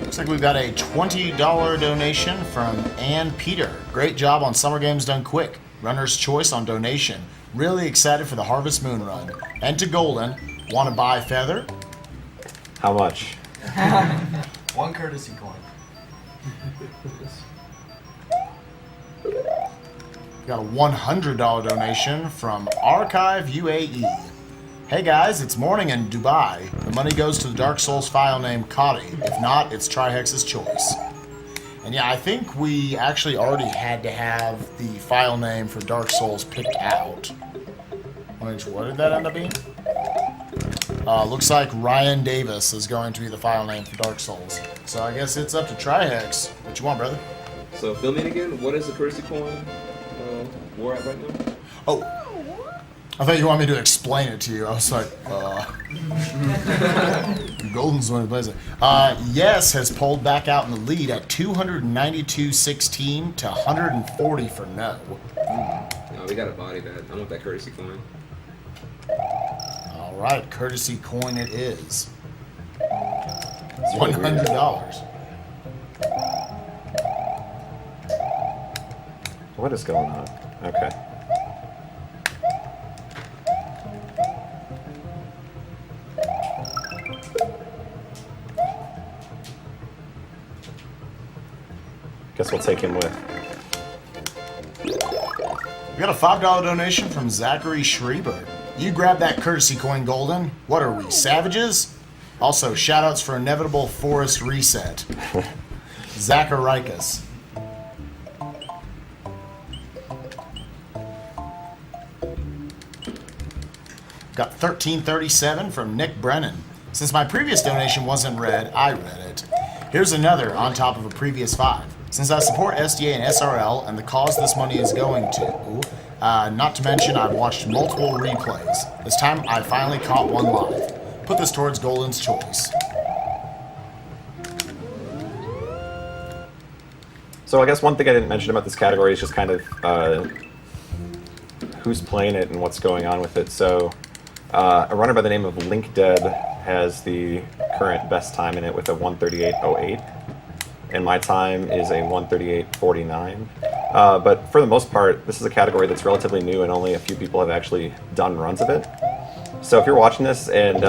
Looks like we've got a $20 donation from Ann Peter. Great job on Summer Games Done Quick. Runner's choice on donation. Really excited for the Harvest Moon run. And to Golden, want to buy Feather? How much? One courtesy coin. Got a $100 donation from Archive UAE. Hey guys, it's morning in Dubai. The money goes to the Dark Souls file name Kadi. If not, it's Trihex's choice. And yeah, I think we actually already had to have the file name for Dark Souls picked out. Which, what did that end up being? Looks like Ryan Davis is going to be the file name for Dark Souls. So I guess it's up to Trihex. What you want, brother? So fill me in again. What is the courtesy coin war at right now? Oh, I thought you wanted me to explain it to you. I was like, Golden's the one who plays it. Yes has pulled back out in the lead at 292.16 to 140 for no. No, we gotta body that. I want that courtesy coin. All right, courtesy coin it is. $100. What is going on? Okay. Guess we'll take him with. We got a $5 donation from Zachary Schreiber. You grab that courtesy coin, Golden. What are we, savages? Also, shoutouts for Inevitable Forest Reset. Zacharikas. Got 1337 from Nick Brennan. Since my previous donation wasn't read, I read it. Here's another on top of a previous 5. Since I support SDA and SRL and the cause this money is going to, not to mention I've watched multiple replays. This time I finally caught one live. Put this towards Golden's choice. So I guess one thing I didn't mention about this category is just kind of who's playing it and what's going on with it. So a runner by the name of LinkDead has the current best time in it with a 138.08. And my time is a 138.49. But for the most part, this is a category that's relatively new and only a few people have actually done runs of it. So if you're watching this and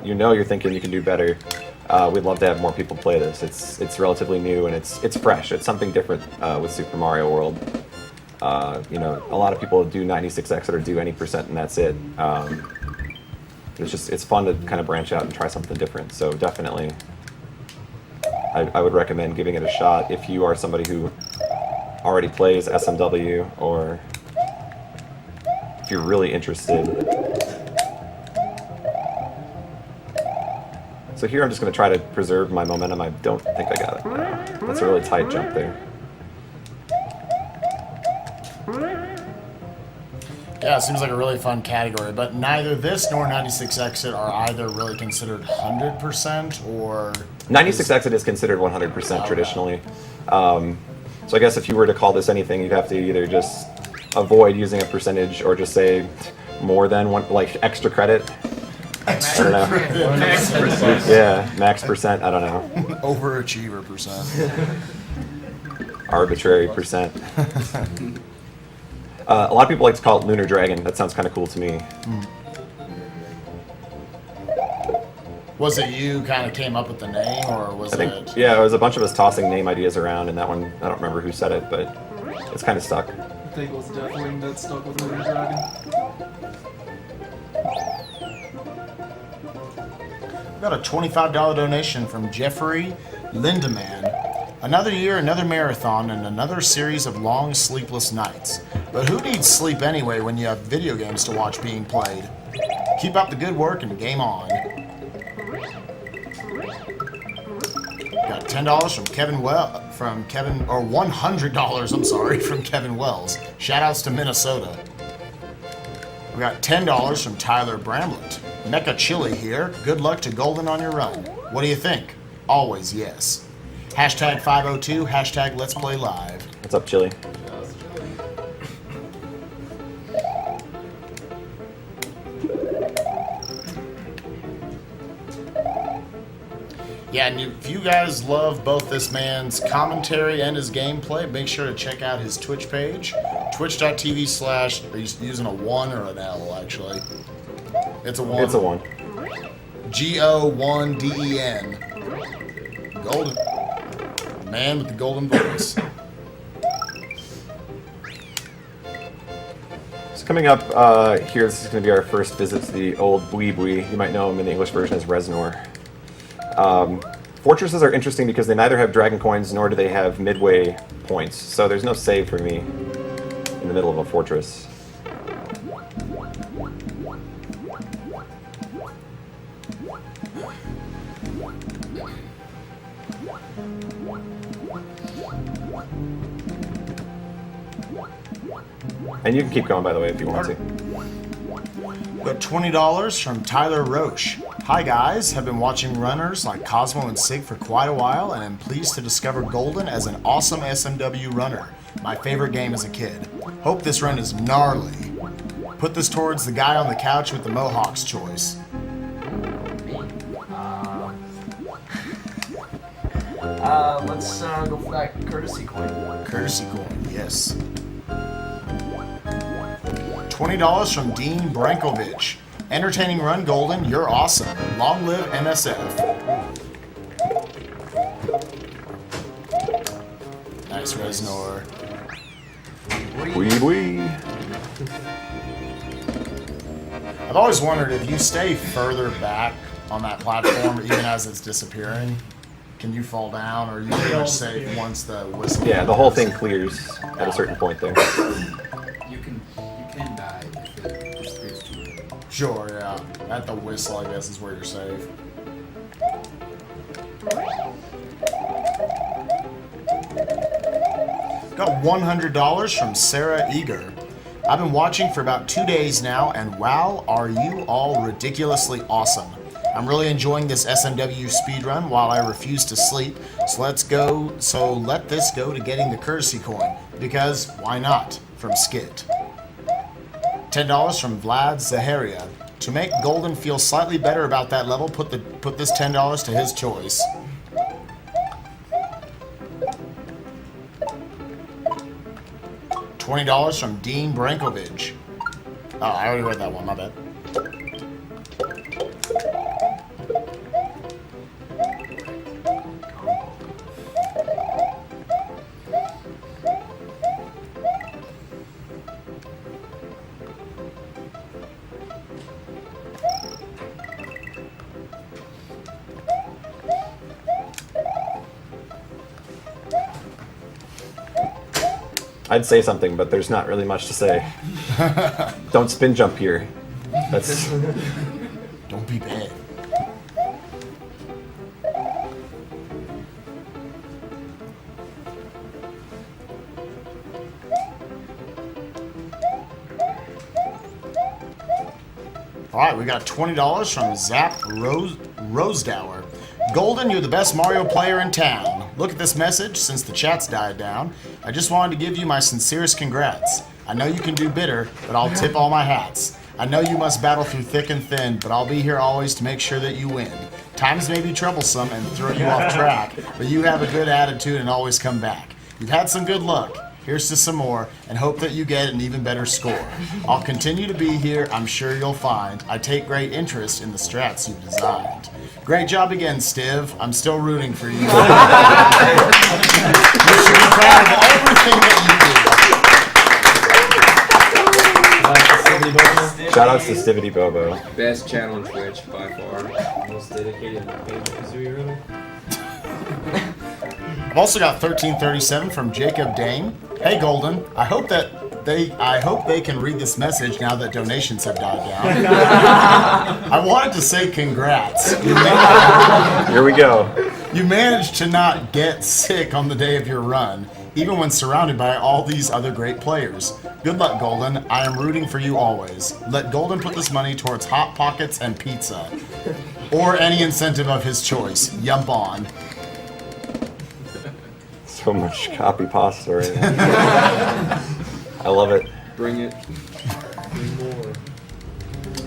you're thinking you can do better, we'd love to have more people play this. It's relatively new and it's fresh. It's something different with Super Mario World. A lot of people do 96 exit or do any percent and that's it. It's fun to kind of branch out and try something different. So definitely, I would recommend giving it a shot if you are somebody who already plays SMW or if you're really interested. So here I'm just going to try to preserve my momentum. I don't think I got it. That's a really tight jump there. Yeah, it seems like a really fun category, but neither this nor 96 Exit are either really considered 100% or... 96 Exit is considered 100% traditionally. So I guess if you were to call this anything, you'd have to either just avoid using a percentage or just say more than one, like extra credit. I don't know. Max percent. Yeah, max percent, I don't know. Overachiever percent. Arbitrary percent. A lot of people like to call it Lunar Dragon. That sounds kind of cool to me. Was it you kind of came up with the name, or was I think, it? yeah, it was a bunch of us tossing name ideas around, and that one, I don't remember who said it, but it's kind of stuck. I think it was Deathwing that stuck with Lunar Dragon. Got a $25 donation from Jeffrey Lindemann. Another year, another marathon, and another series of long, sleepless nights. But who needs sleep anyway when you have video games to watch being played? Keep up the good work and game on. Got $10 from Kevin or $100, I'm sorry, from Kevin Wells. Shoutouts to Minnesota. We got $10 from Tyler Bramlett. Mecha Chili here. Good luck to Golden on your run. What do you think? Always yes. Hashtag 502, hashtag Let's Play Live. What's up, Chili? Yeah, and if you guys love both this man's commentary and his gameplay, make sure to check out his Twitch page. Twitch.tv/ are you using a 1 or an L, actually? It's a 1. It's a 1. Go1den. Golden. Man with the golden voice. So coming up here, this is going to be our first visit to the old Bui Bui. You might know him in the English version as Reznor. Fortresses are interesting because they neither have dragon coins nor do they have midway points, so there's no save for me in the middle of a fortress. And you can keep going, by the way, if you want to. Got $20 from Tyler Roche. Hi guys, have been watching runners like Cosmo and Sig for quite a while and am pleased to discover Golden as an awesome SMW runner. My favorite game as a kid. Hope this run is gnarly. Put this towards the guy on the couch with the Mohawks choice. Let's go for that courtesy coin. Courtesy coin, yes. $20 from Dean Brankovic. Entertaining run, Golden. You're awesome. Long live MSF. Nice, Reznor. Wee wee. I've always wondered if you stay further back on that platform, even as it's disappearing, can you fall down, or are you pretty much safe once the whistle? Yeah, the whole thing clears at a certain point there. You can die if it disappears too early. Sure, yeah. At the whistle, I guess, is where you're safe. Got $100 from Sarah Eager. I've been watching for about 2 days now, and wow, are you all ridiculously awesome. I'm really enjoying this SMW speedrun while I refuse to sleep, so let this go to getting the courtesy coin, because why not, from Skit. $10 from Vlad Zaharia. To make Golden feel slightly better about that level, put this $10 to his choice. $20 from Dean Brankovic. Oh, I already read that one, my bad. I'd say something, but there's not really much to say. Don't spin jump here. That's... Don't be bad. Alright, we got $20 from Zap Rosedower. Golden, you're the best Mario player in town. Look at this message since the chat's died down. I just wanted to give you my sincerest congrats. I know you can do bitter, but I'll tip all my hats. I know you must battle through thick and thin, but I'll be here always to make sure that you win. Times may be troublesome and throw you off track, but you have a good attitude and always come back. You've had some good luck. Here's to some more, and hope that you get an even better score. I'll continue to be here, I'm sure you'll find. I take great interest in the strats you've designed. Great job again, Stiv. I'm still rooting for you. You should be proud of everything that Shout outs to Stivity Bobo. Best channel on Twitch by far. Most dedicated Banjo-Kazooie room. I've also got 1337 from Jacob Dane. Hey Golden, I hope they can read this message now that donations have died down. I wanted to say congrats. Here we go. You managed to not get sick on the day of your run, even when surrounded by all these other great players. Good luck, Golden. I am rooting for you always. Let Golden put this money towards Hot Pockets and pizza. Or any incentive of his choice. Yump on. So much copy pasta right now. I love it. Bring it.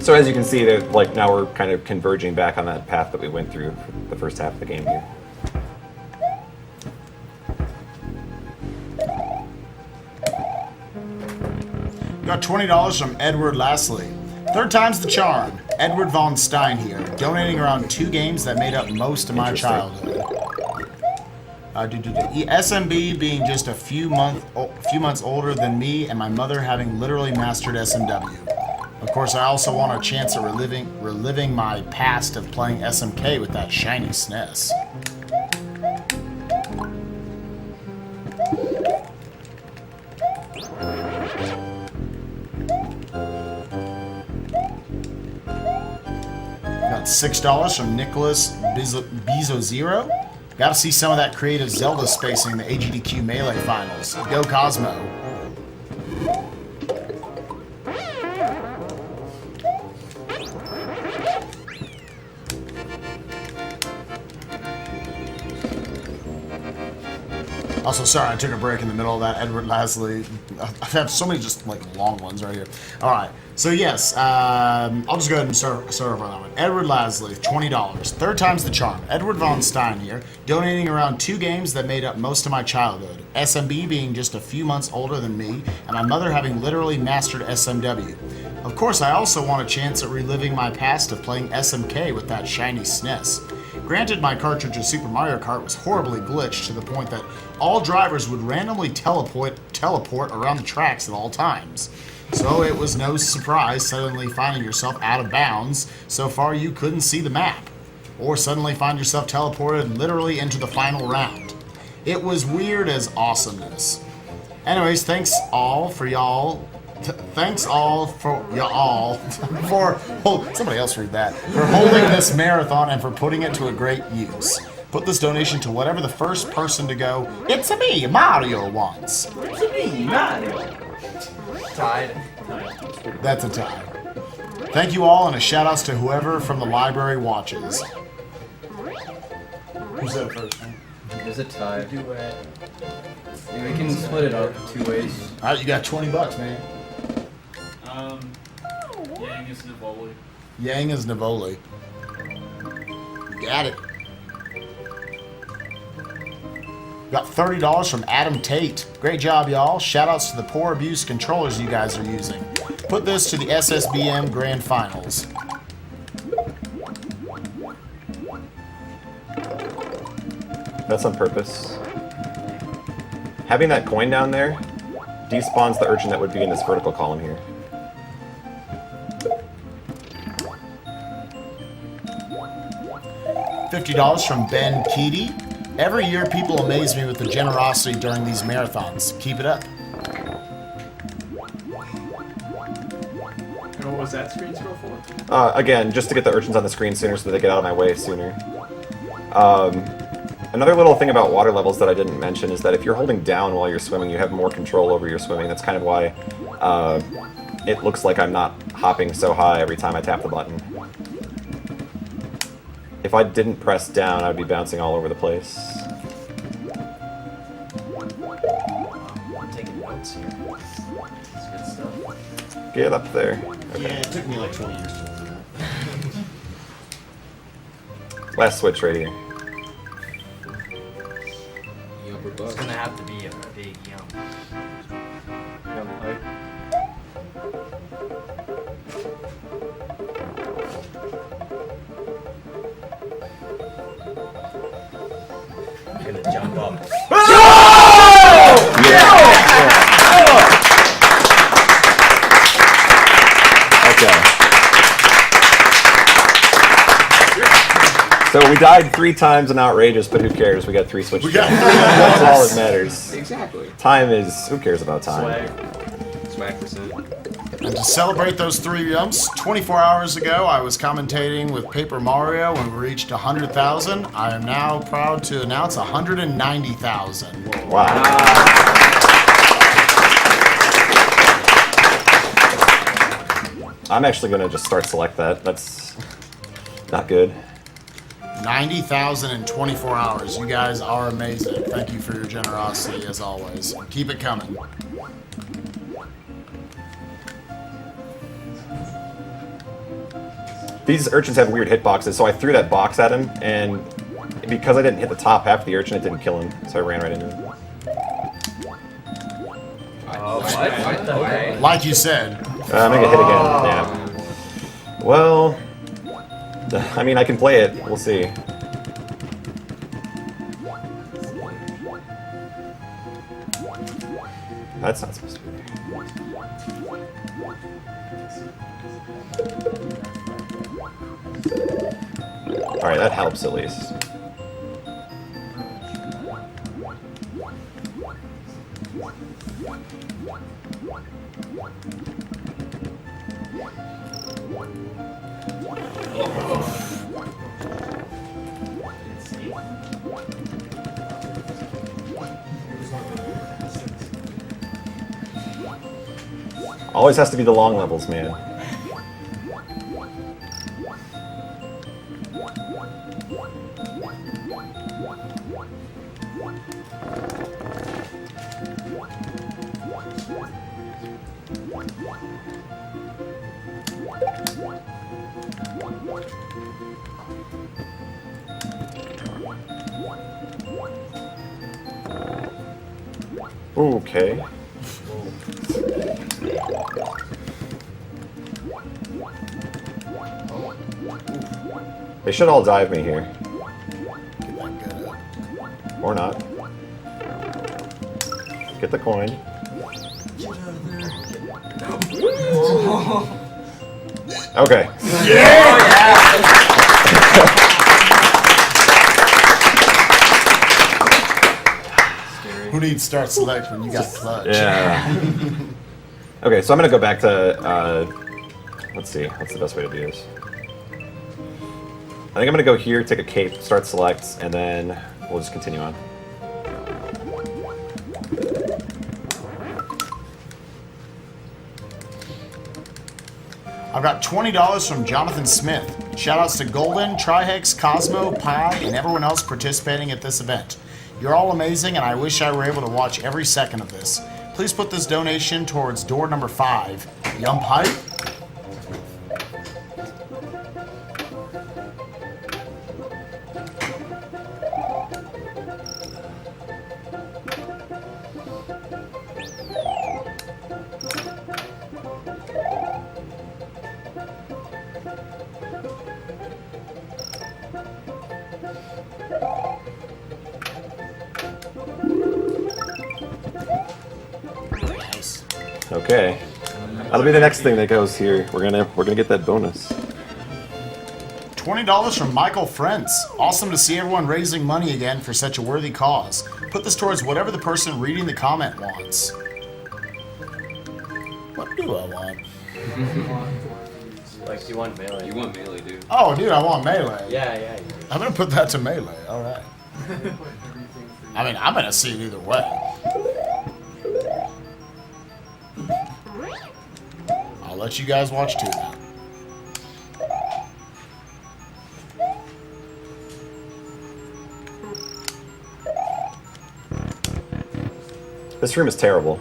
So as you can see, that like now we're kind of converging back on that path that we went through for the first half of the game here. Got $20 from Edward Lastly. Third time's the charm. Edward Von Stein here, donating around 2 games that made up most of my childhood. SMB being just a few months older than me, and my mother having literally mastered SMW. Of course, I also want a chance at reliving my past of playing SMK with that shiny SNES. Got $6 from Nicholas Bizozero. Got to see some of that creative Zelda spacing in the AGDQ Melee Finals. Go Cosmo. Also, sorry, I took a break in the middle of that. Edward Lasley. I have so many just like long ones right here. All right. So yes, I'll just go ahead and start off on that one. Edward Lasley, $20. Third time's the charm. Edward Von Stein here, donating around 2 games that made up most of my childhood. SMB being just a few months older than me, and my mother having literally mastered SMW. Of course, I also want a chance at reliving my past of playing SMK with that shiny SNES. Granted, my cartridge of Super Mario Kart was horribly glitched to the point that all drivers would randomly teleport around the tracks at all times. So it was no surprise suddenly finding yourself out of bounds so far you couldn't see the map. Or suddenly find yourself teleported literally into the final round. It was weird as awesomeness. Anyways, thanks all for y'all for somebody else read that, for holding this marathon and for putting it to a great use. Put this donation to whatever the first person to go, "It's a me, Mario" wants. It's a me, Mario. Tied. That's a tie. Thank you all, and a shout outs to whoever from the library watches. Who said it first? There's a tie. Do it. Yeah, we can split it up 2 ways. Alright, you got $20, man. Yang is Navoli. Yang is Navoli. Got it. Got $30 from Adam Tate. Great job, y'all. Shoutouts to the poor abuse controllers you guys are using. Put this to the SSBM Grand Finals. That's on purpose. Having that coin down there despawns the urchin that would be in this vertical column here. $50 from Ben Keedy. Every year, people amaze me with the generosity during these marathons. Keep it up. And what was that screen scroll for? Again, just to get the urchins on the screen sooner so that they get out of my way sooner. Another little thing about water levels that I didn't mention is that if you're holding down while you're swimming, you have more control over your swimming. That's kind of why it looks like I'm not hopping so high every time I tap the button. If I didn't press down, I'd be bouncing all over the place. I'm taking notes here. It's good stuff. Get up there. Okay. Yeah, it took me like 20 years to learn that. Last switch right here. It's gonna have to be a big yum. Jump up. Okay. So we died 3 times in Outrageous, but who cares? We got 3 switch gems. That's all that matters. Exactly. Time is, who cares about time? Swag percent. And to celebrate those 3 jumps, 24 hours ago I was commentating with Paper Mario when we reached 100,000. I am now proud to announce 190,000. Wow. I'm actually going to just start select that. That's not good. 90,000 in 24 hours. You guys are amazing. Thank you for your generosity as always. Keep it coming. These urchins have weird hitboxes, so I threw that box at him, and because I didn't hit the top half of the urchin, it didn't kill him, so I ran right into him. Okay. Like you said. I'm gonna get hit again, yeah. Well, I mean, I can play it, we'll see. That's not supposed to be there. Alright, that helps at least. Always has to be the long levels, man. Okay. They should all dive me here. Or not. Get the coin. Okay. Who needs start select when you got clutch? Yeah. Okay, so I'm gonna go back to, let's see, what's the best way to do this? I think I'm gonna go here, take a cape, start select, and then we'll just continue on. I've got $20 from Jonathan Smith. Shoutouts to Go1den, Trihex, Cosmo, Pi, and everyone else participating at this event. You're all amazing, and I wish I were able to watch every second of this. Please put this donation towards door number 5. Yum hype. Okay. That'll be the next thing that goes here. We're gonna get that bonus. $20 from Michael Frentz. Awesome to see everyone raising money again for such a worthy cause. Put this towards whatever the person reading the comment wants. What do I want? Like, you want melee. You want melee, dude. Oh, dude, I want melee. Yeah. I'm gonna put that to melee. All right. I mean, I'm gonna see it either way. I'll let you guys watch too now. This room is terrible.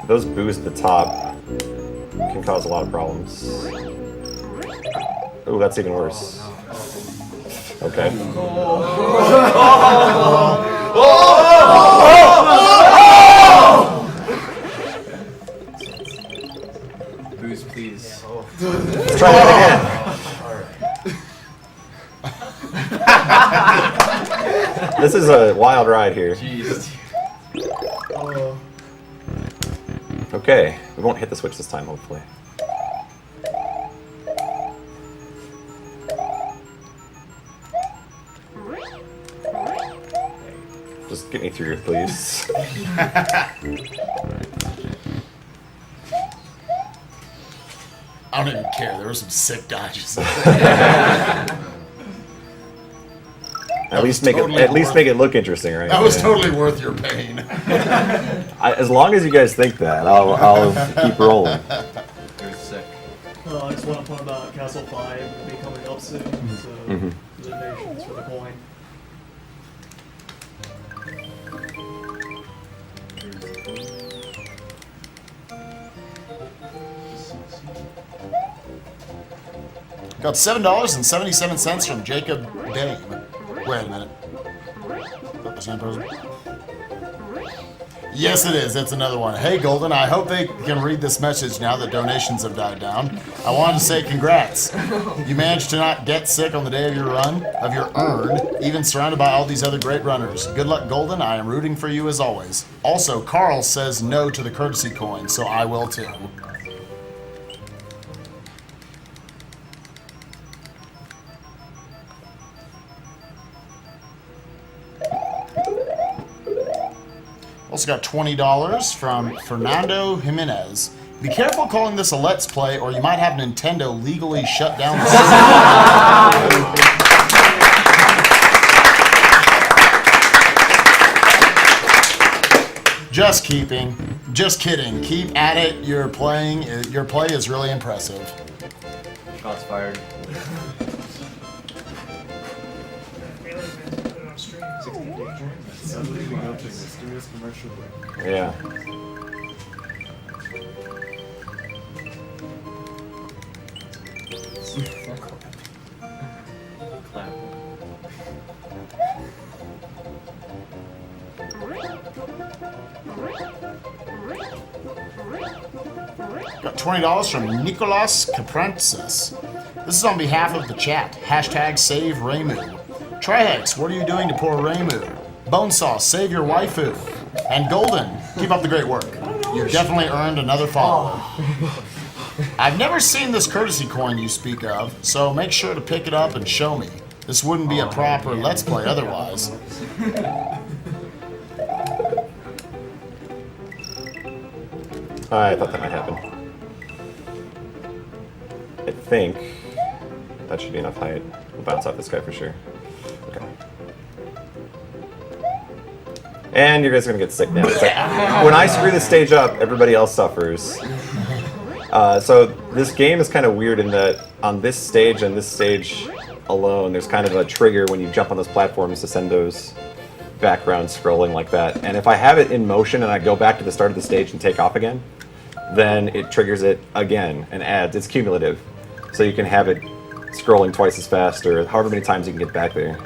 Those boos at the top can cause a lot of problems. Ooh, that's even worse. Okay. Booze, please. Let's try that again. This is a wild ride here. Jeez. Okay, we won't hit the switch this time, hopefully. Just get me through here, please. I don't even care. There were some sick dodges. At least make it look interesting, right? That was totally worth your pain. As long as you guys think that, I'll keep rolling. It was sick. I just want to point out Castle 5 will be coming up soon, so donations for the coin. Got $7.77 from Jacob Dame. Wait a minute. That the same person? Yes, it is. It's another one. Hey, Golden, I hope they can read this message now that donations have died down. I wanted to say congrats. You managed to not get sick on the day of your earn, even surrounded by all these other great runners. Good luck, Golden. I am rooting for you as always. Also, Carl says no to the courtesy coin, so I will too. Also got $20 from Fernando Jimenez. Be careful calling this a Let's Play, or you might have Nintendo legally shut down the system. Just kidding. Keep at it. Your play is really impressive. Shots fired. Suddenly we go to mysterious commercial break. Yeah. Clap. Got $20 from Nicolas Caprancis. This is on behalf of the chat. Hashtag save Raymu. Trihex, what are you doing to poor Raymu? Bonesaw, save your waifu. And Golden, keep up the great work. You've definitely earned another follower. I've never seen this courtesy coin you speak of, so make sure to pick it up and show me. This wouldn't be a proper Let's Play otherwise. I thought that might happen. I think that should be enough height. We'll bounce off this guy for sure. Okay. And you guys are gonna get sick now. When I screw this stage up, everybody else suffers. So this game is kind of weird in that on this stage and this stage alone, there's kind of a trigger when you jump on those platforms to send those backgrounds scrolling like that. And if I have it in motion and I go back to the start of the stage and take off again, then it triggers it again and adds. It's cumulative. So you can have it scrolling twice as fast or however many times you can get back there.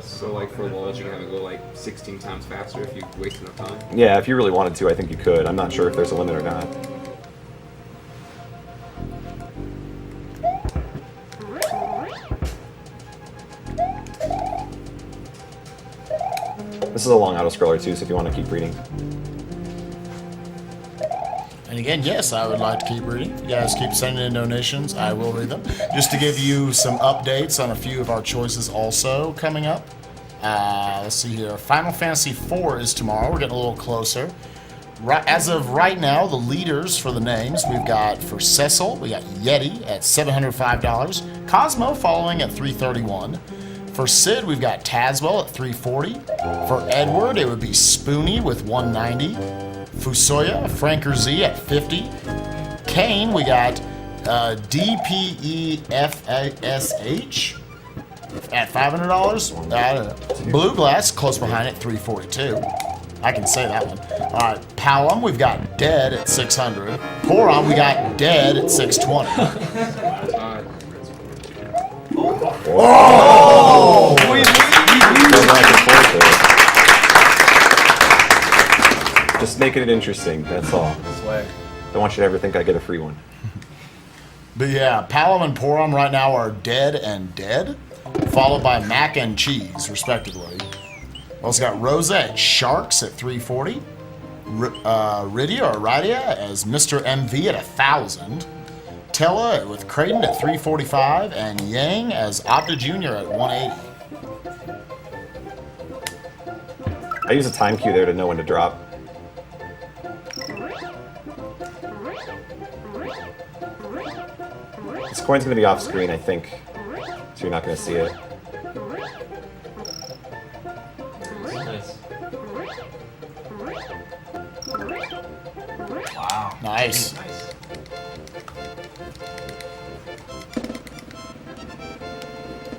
So like for walls, you can have it go like 16 times faster if you waste enough time. Yeah, if you really wanted to, I think you could. I'm not sure if there's a limit or not. This is a long auto-scroller too, so if you want to keep reading. And again, yes, I would like to keep reading. You guys keep sending in donations. I will read them. Just to give you some updates on a few of our choices also coming up. Let's see here. Final Fantasy IV is tomorrow. We're getting a little closer. As of right now, the leaders for the names, we've got for Cecil, we got Yeti at $705. Cosmo following at $331. For Sid, we've got Tazwell at $340. For Edward, it would be Spoonie with $190. Fusoya, Franker Z at $50. Kane, we got DPEFSH at $500. Blue Glass, close behind it, $342. I can say that one. Palom, we've got Dead at $600. Poron, we got Dead at $620. Oh! Just making it interesting, that's all. Don't want you to ever think I get a free one. But yeah, Palom and Porom right now are dead and dead. followed by Mac and Cheese, respectively. We also got Rosette Sharks at 340. Rydia as Mr. MV at 1,000. Tella with Creighton at 345. And Yang as Opta Jr. at 180. I use a time cue there to know when to drop. This coin's going to be off screen, I think, so you're not going to see it. Nice. Wow. Nice.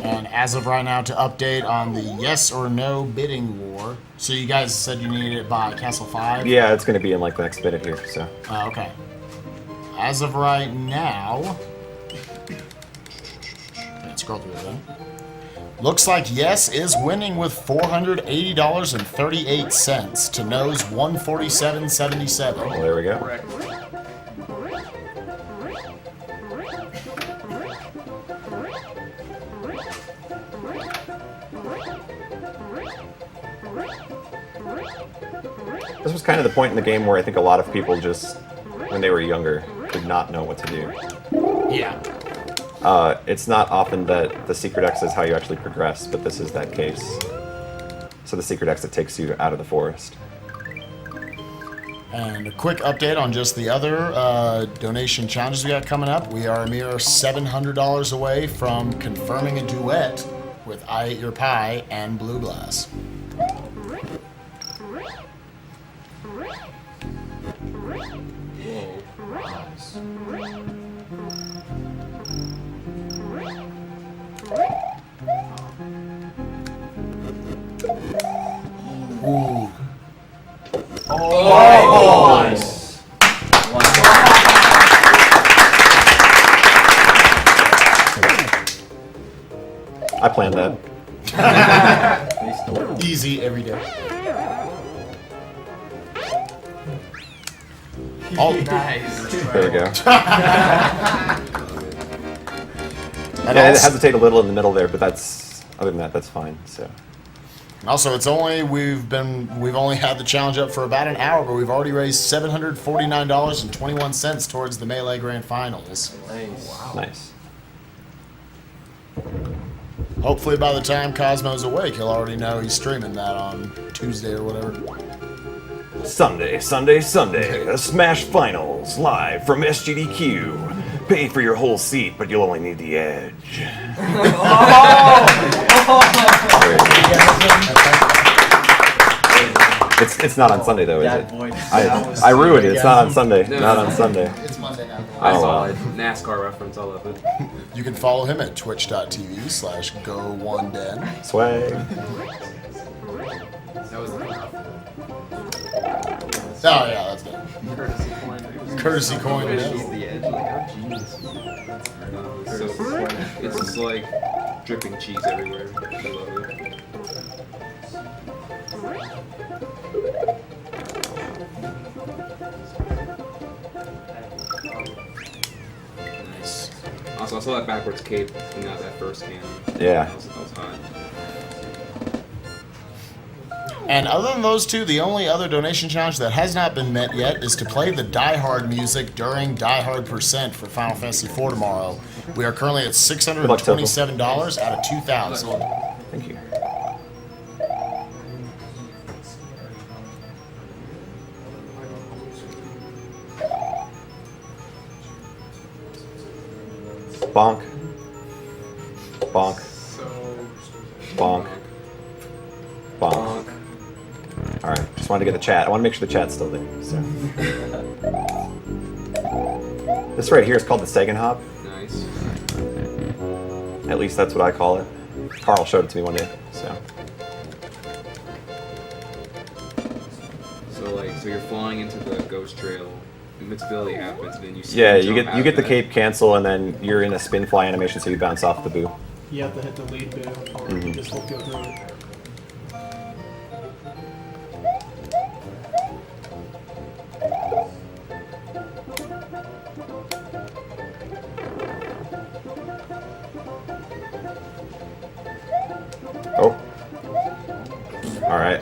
And as of right now, to update on the yes or no bidding war. So you guys said you needed it by Castle 5? Yeah, it's going to be in like the next minute here, so. Okay. As of right now, let's scroll through it then. Looks like yes is winning with $480.38 to no's $147.77. Well, there we go. Correct. This was kind of the point in the game where I think a lot of people just, when they were younger, did not know what to do. Yeah. It's not often that the secret exit is how you actually progress, but this is that case. So the secret exit takes you out of the forest. And a quick update on just the other donation challenges we got coming up. We are a mere $700 away from confirming a duet with I Ate Your Pie and Blue Glass. Ooh. Oh, nice. I planned that. Easy every day. Oh, Nice. There we go. and Yeah, I also, hesitate a little in the middle there, but that's, other than that, that's fine, so. also, it's only we've only had the challenge up for about an hour, but we've already raised $749.21 towards the Melee Grand Finals. Nice. Wow. Nice. Hopefully, by the time Cosmo's awake, he'll already know he's streaming that on Tuesday or whatever. Sunday, the Smash Finals, live from SGDQ. Pay for your whole seat, but you'll only need the edge. It's not on Sunday though, is it? I ruined it. It's not on Sunday. No. Not on Sunday. It's Monday now. I Oh, saw wow. it. NASCAR reference, I love it. You can follow him at twitch.tv/Go1den. Swag. That was the Oh yeah, that's good. Courtesy coin. Courtesy coin. He's Yeah. the edge. Like, oh, genius. So it's just like dripping cheese everywhere. I love it. Nice. Also, I saw that backwards cape in that first can. Yeah. That was hot. And other than those two, the only other donation challenge that has not been met yet is to play the Die Hard music during Die Hard Percent for Final Fantasy IV tomorrow. We are currently at $627 out of 2,000. Thank you. Bonk. Bonk. So. Bonk. Bonk. Alright, just wanted to get the chat. I want to make sure the chat's still there. So. This right here is called the Sagan Hop. Nice. At least that's what I call it. Carl showed it to me one day. So. So you're flying into the ghost trail. Invincibility happens, and then you. Yeah, you jump get out the of that. cape cancel, and then you're in a spin fly animation, so you bounce off the boo. You have to hit the lead boo, or you just will go through it. All right.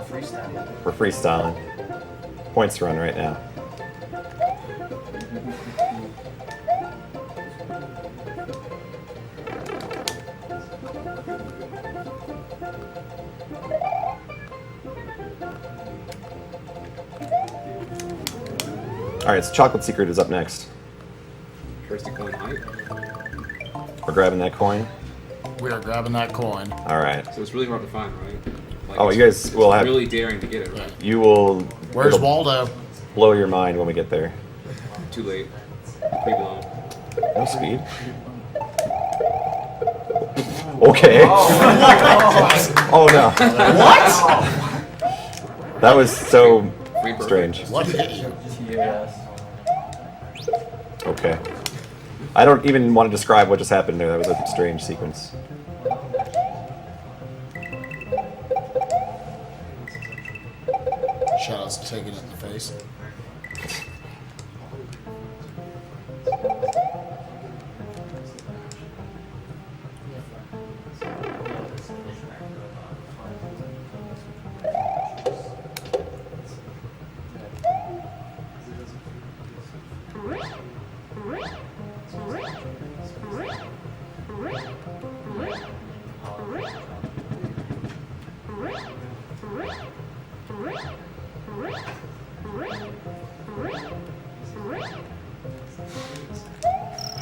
Freestyle. We're freestyling. Points to run right now. All right, so Chocolate Secret is up next. Thirsty coin height. We're grabbing that coin. We are grabbing that coin. All right. So it's really hard to find, right? Like, Oh, it's- you guys will it's have. really daring to get it, right? You will. Where's it'll Waldo? Blow your mind when we get there. Too late. Pre-blown. No speed. Okay. Oh no. What? That was so Free bird. strange. What hit you? Yes. Okay. I don't even want to describe what just happened there. That was a strange sequence. Shadow's taking it in the face.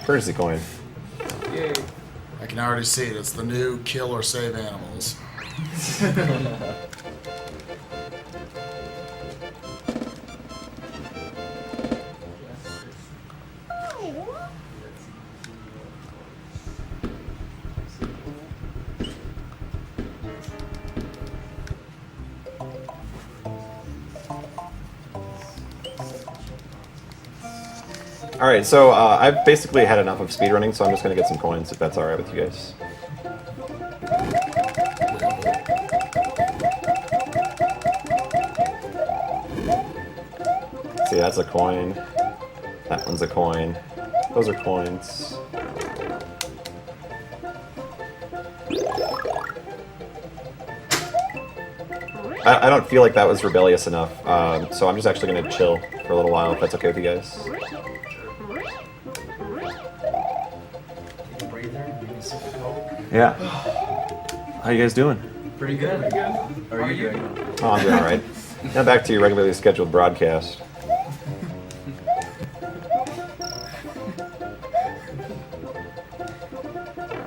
Courtesy coin. Yay. I can already see it. It's the new kill or save animals. All right, so I've basically had enough of speedrunning, so I'm just gonna get some coins if that's all right with you guys. See, that's a coin. That one's a coin. Those are coins. I don't feel like that was rebellious enough, so I'm just actually gonna chill for a little while if that's okay with you guys. Take a breather, maybe sip a Coke. Yeah. How you guys doing? Pretty good. How are you doing? Oh, I'm doing all right. Now back to your regularly scheduled broadcast.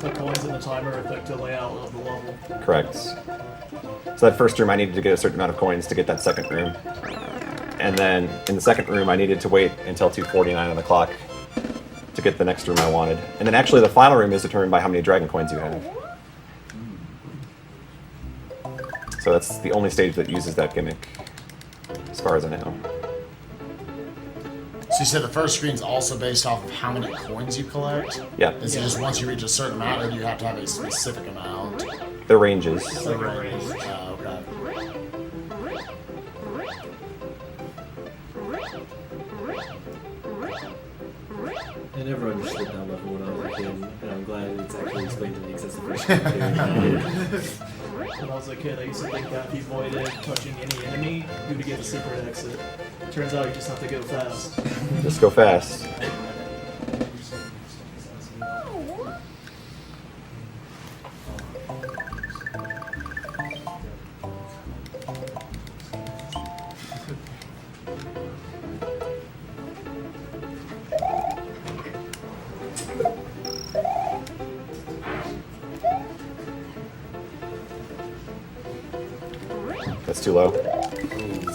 The coins in the timer affect the layout of the level. Correct. So that first room, I needed to get a certain amount of coins to get that second room. And then in the second room, I needed to wait until 2:49 on the clock to get the next room I wanted. And then actually the final room is determined by how many dragon coins you have. So that's the only stage that uses that gimmick, as far as I know. So you said the first screen's also based off of how many coins you collect? Yeah, Is it just once you reach a certain amount, or do you have to have a specific amount? the ranges. The range. Oh, okay. I never understood that level when I was a kid, and I'm glad it's actually explained to me because that's the first time. When I was a kid, I used to think that if you avoided touching any enemy, you would get the secret exit. Turns out you just have to go fast. Just go fast. That's too low.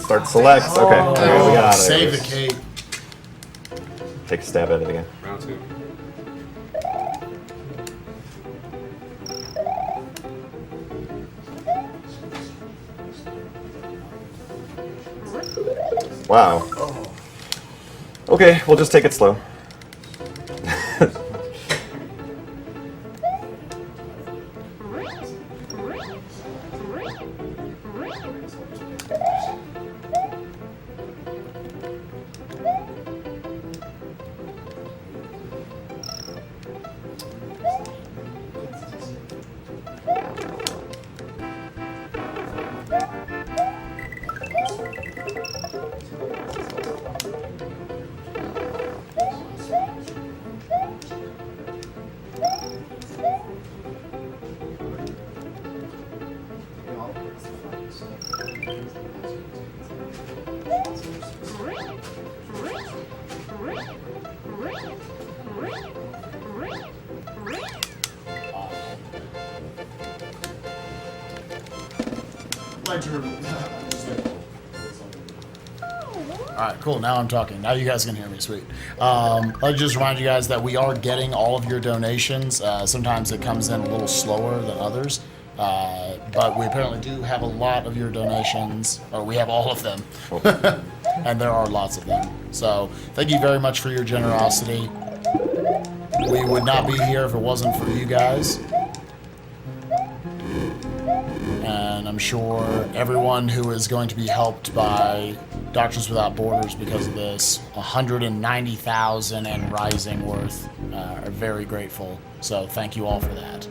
Start selects. Okay, there we go. We got out of there. Save the cape. Take a stab at it again. Round two. Wow. Okay, we'll just take it slow. like to Alright, cool. Now I'm talking. Now you guys can hear me. Sweet. I'd like to just remind you guys that we are getting all of your donations. Sometimes it comes in a little slower than others. But we apparently do have a lot of your donations, or we have all of them. And there are lots of them. So thank you very much for your generosity. We would not be here if it wasn't for you guys. And I'm sure everyone who is going to be helped by Doctors Without Borders because of this, 190,000 and rising worth, are very grateful. So thank you all for that.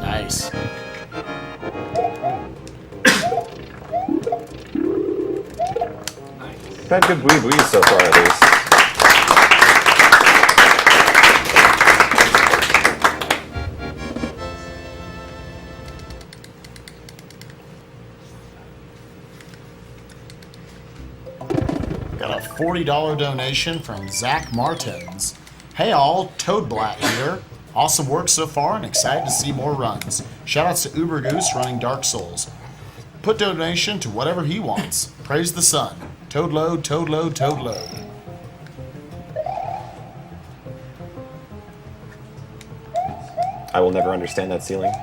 Nice. We've had good wee so far, at least. Got a $40 donation from Zach Martins. Hey all, Toadblatt here. Awesome work so far and excited to see more runs. Shoutouts to Uber Goose running Dark Souls. Put donation to whatever he wants. Praise the sun. Toad load, toad load, toad load. I will never understand that ceiling.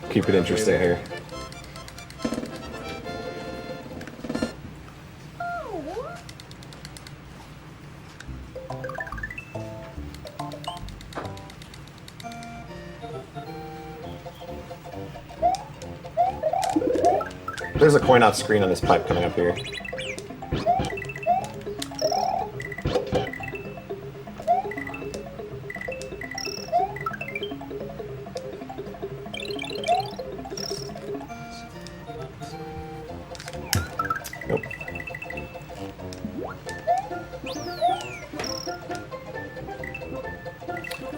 Keep it interesting here. There's a coin out screen on this pipe coming up here. Nope.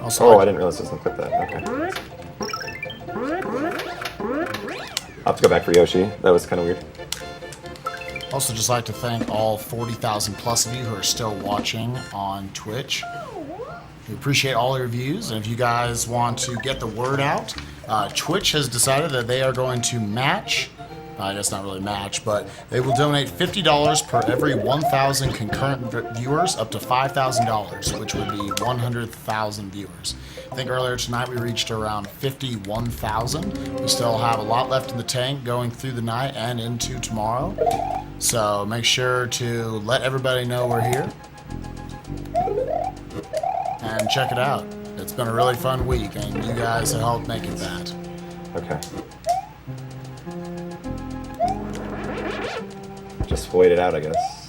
Also, Oh, I didn't realize this was gonna clip that. Okay. I'll have to go back for Yoshi. That was kind of weird. Also, just like to thank all 40,000 plus of you who are still watching on Twitch. We appreciate all your views, and if you guys want to get the word out, Twitch has decided that they are going to match. I guess not really match, but they will donate $50 per every 1,000 concurrent viewers, up to $5,000, which would be 100,000 viewers. I think earlier tonight we reached around 51,000. We still have a lot left in the tank going through the night and into tomorrow. So make sure to let everybody know we're here. And check it out. It's been a really fun week, and you guys have helped make it that. Okay. Just wait it out, I guess.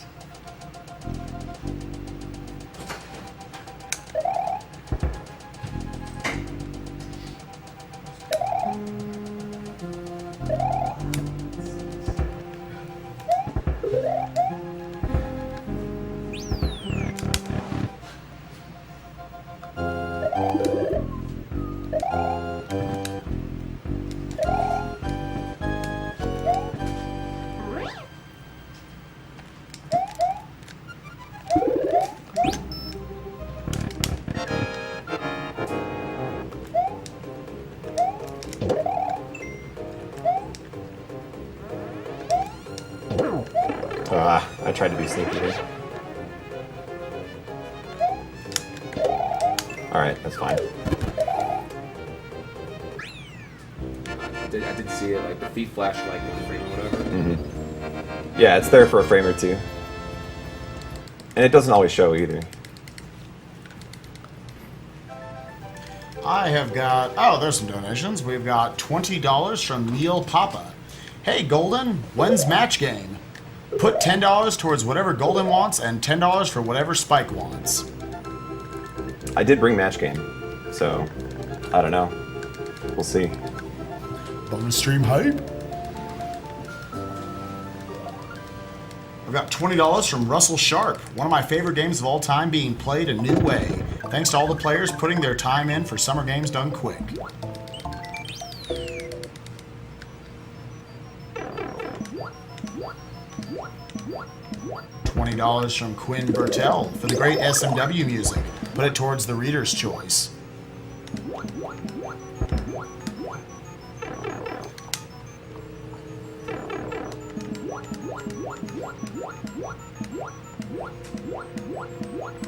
I tried to be sneaky here. Alright, that's fine. I did see it, like the feet flash like 1 frame or whatever. Mm-hmm. Yeah, it's there for a frame or two. And it doesn't always show either. I have got, oh, there's some donations. We've got $20 from Neil Papa. Hey, Golden, when's match game? Put $10 towards whatever Golden wants and $10 for whatever Spike wants. I did bring match game, so I don't know. We'll see. Bonus stream hype. I've got $20 from Russell Sharp. One of my favorite games of all time being played a new way. Thanks to all the players putting their time in for summer games done quick. $20 from Quinn Bertel for the great SMW music. Put it towards the reader's choice.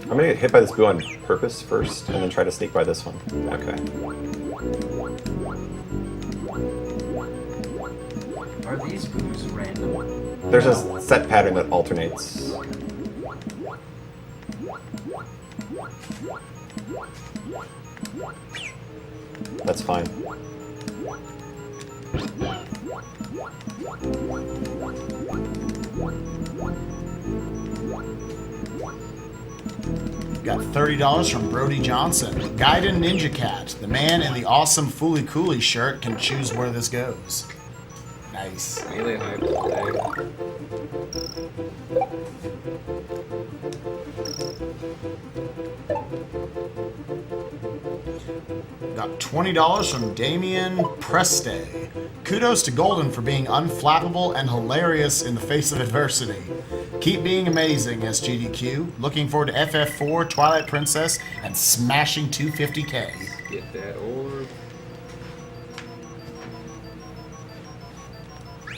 I'm gonna get hit by this boo on purpose first, and then try to sneak by this one. Okay. Are these boos random? There's a set pattern that alternates. That's fine. Got $30 from Brody Johnson. Go1den Ninja Cat. The man in the awesome Fooly Cooley shirt can choose where this goes. Nice. Melee hype today. Got $20 from Damien Preste. Kudos to Go1den for being unflappable and hilarious in the face of adversity. Keep being amazing, SGDQ. Looking forward to FF4, Twilight Princess, and smashing 250K. Get that orb.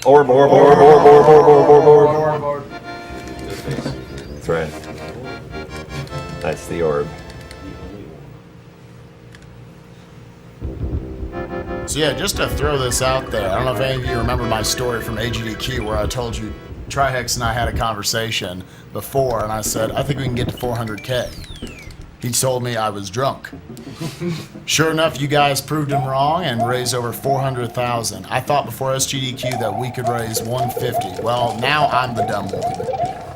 Orb. That's right. That's the orb. So yeah, just to throw this out there, I don't know if any of you remember my story from AGDQ where I told you Trihex and I had a conversation before, and I said, I think we can get to 400K. He told me I was drunk. Sure enough, you guys proved him wrong and raised over 400,000. I thought before SGDQ that we could raise 150. Well, now I'm the dumb one.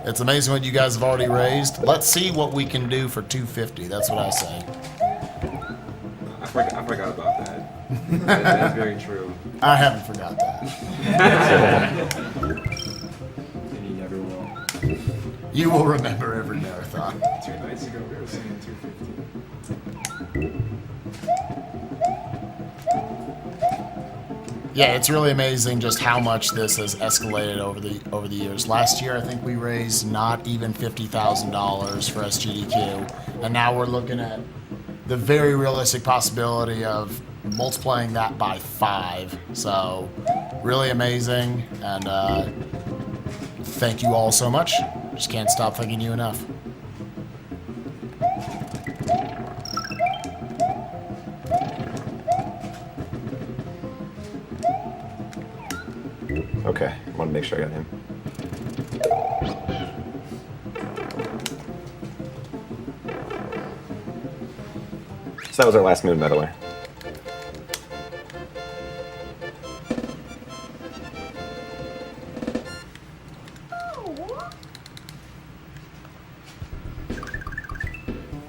It's amazing what you guys have already raised. Let's see what we can do for 250. That's what I say. I forgot about that. That's very true. I haven't forgot that. And you never will. You will remember every marathon. 2 nights ago we were saying 250. Yeah, it's really amazing just how much this has escalated over the years. Last year, I think we raised not even $50,000 for SGDQ, and now we're looking at the very realistic possibility of multiplying that by 5. So, really amazing, and thank you all so much. Just can't stop thanking you enough. Okay, I want to make sure I got him. So that was our last moon, by the way.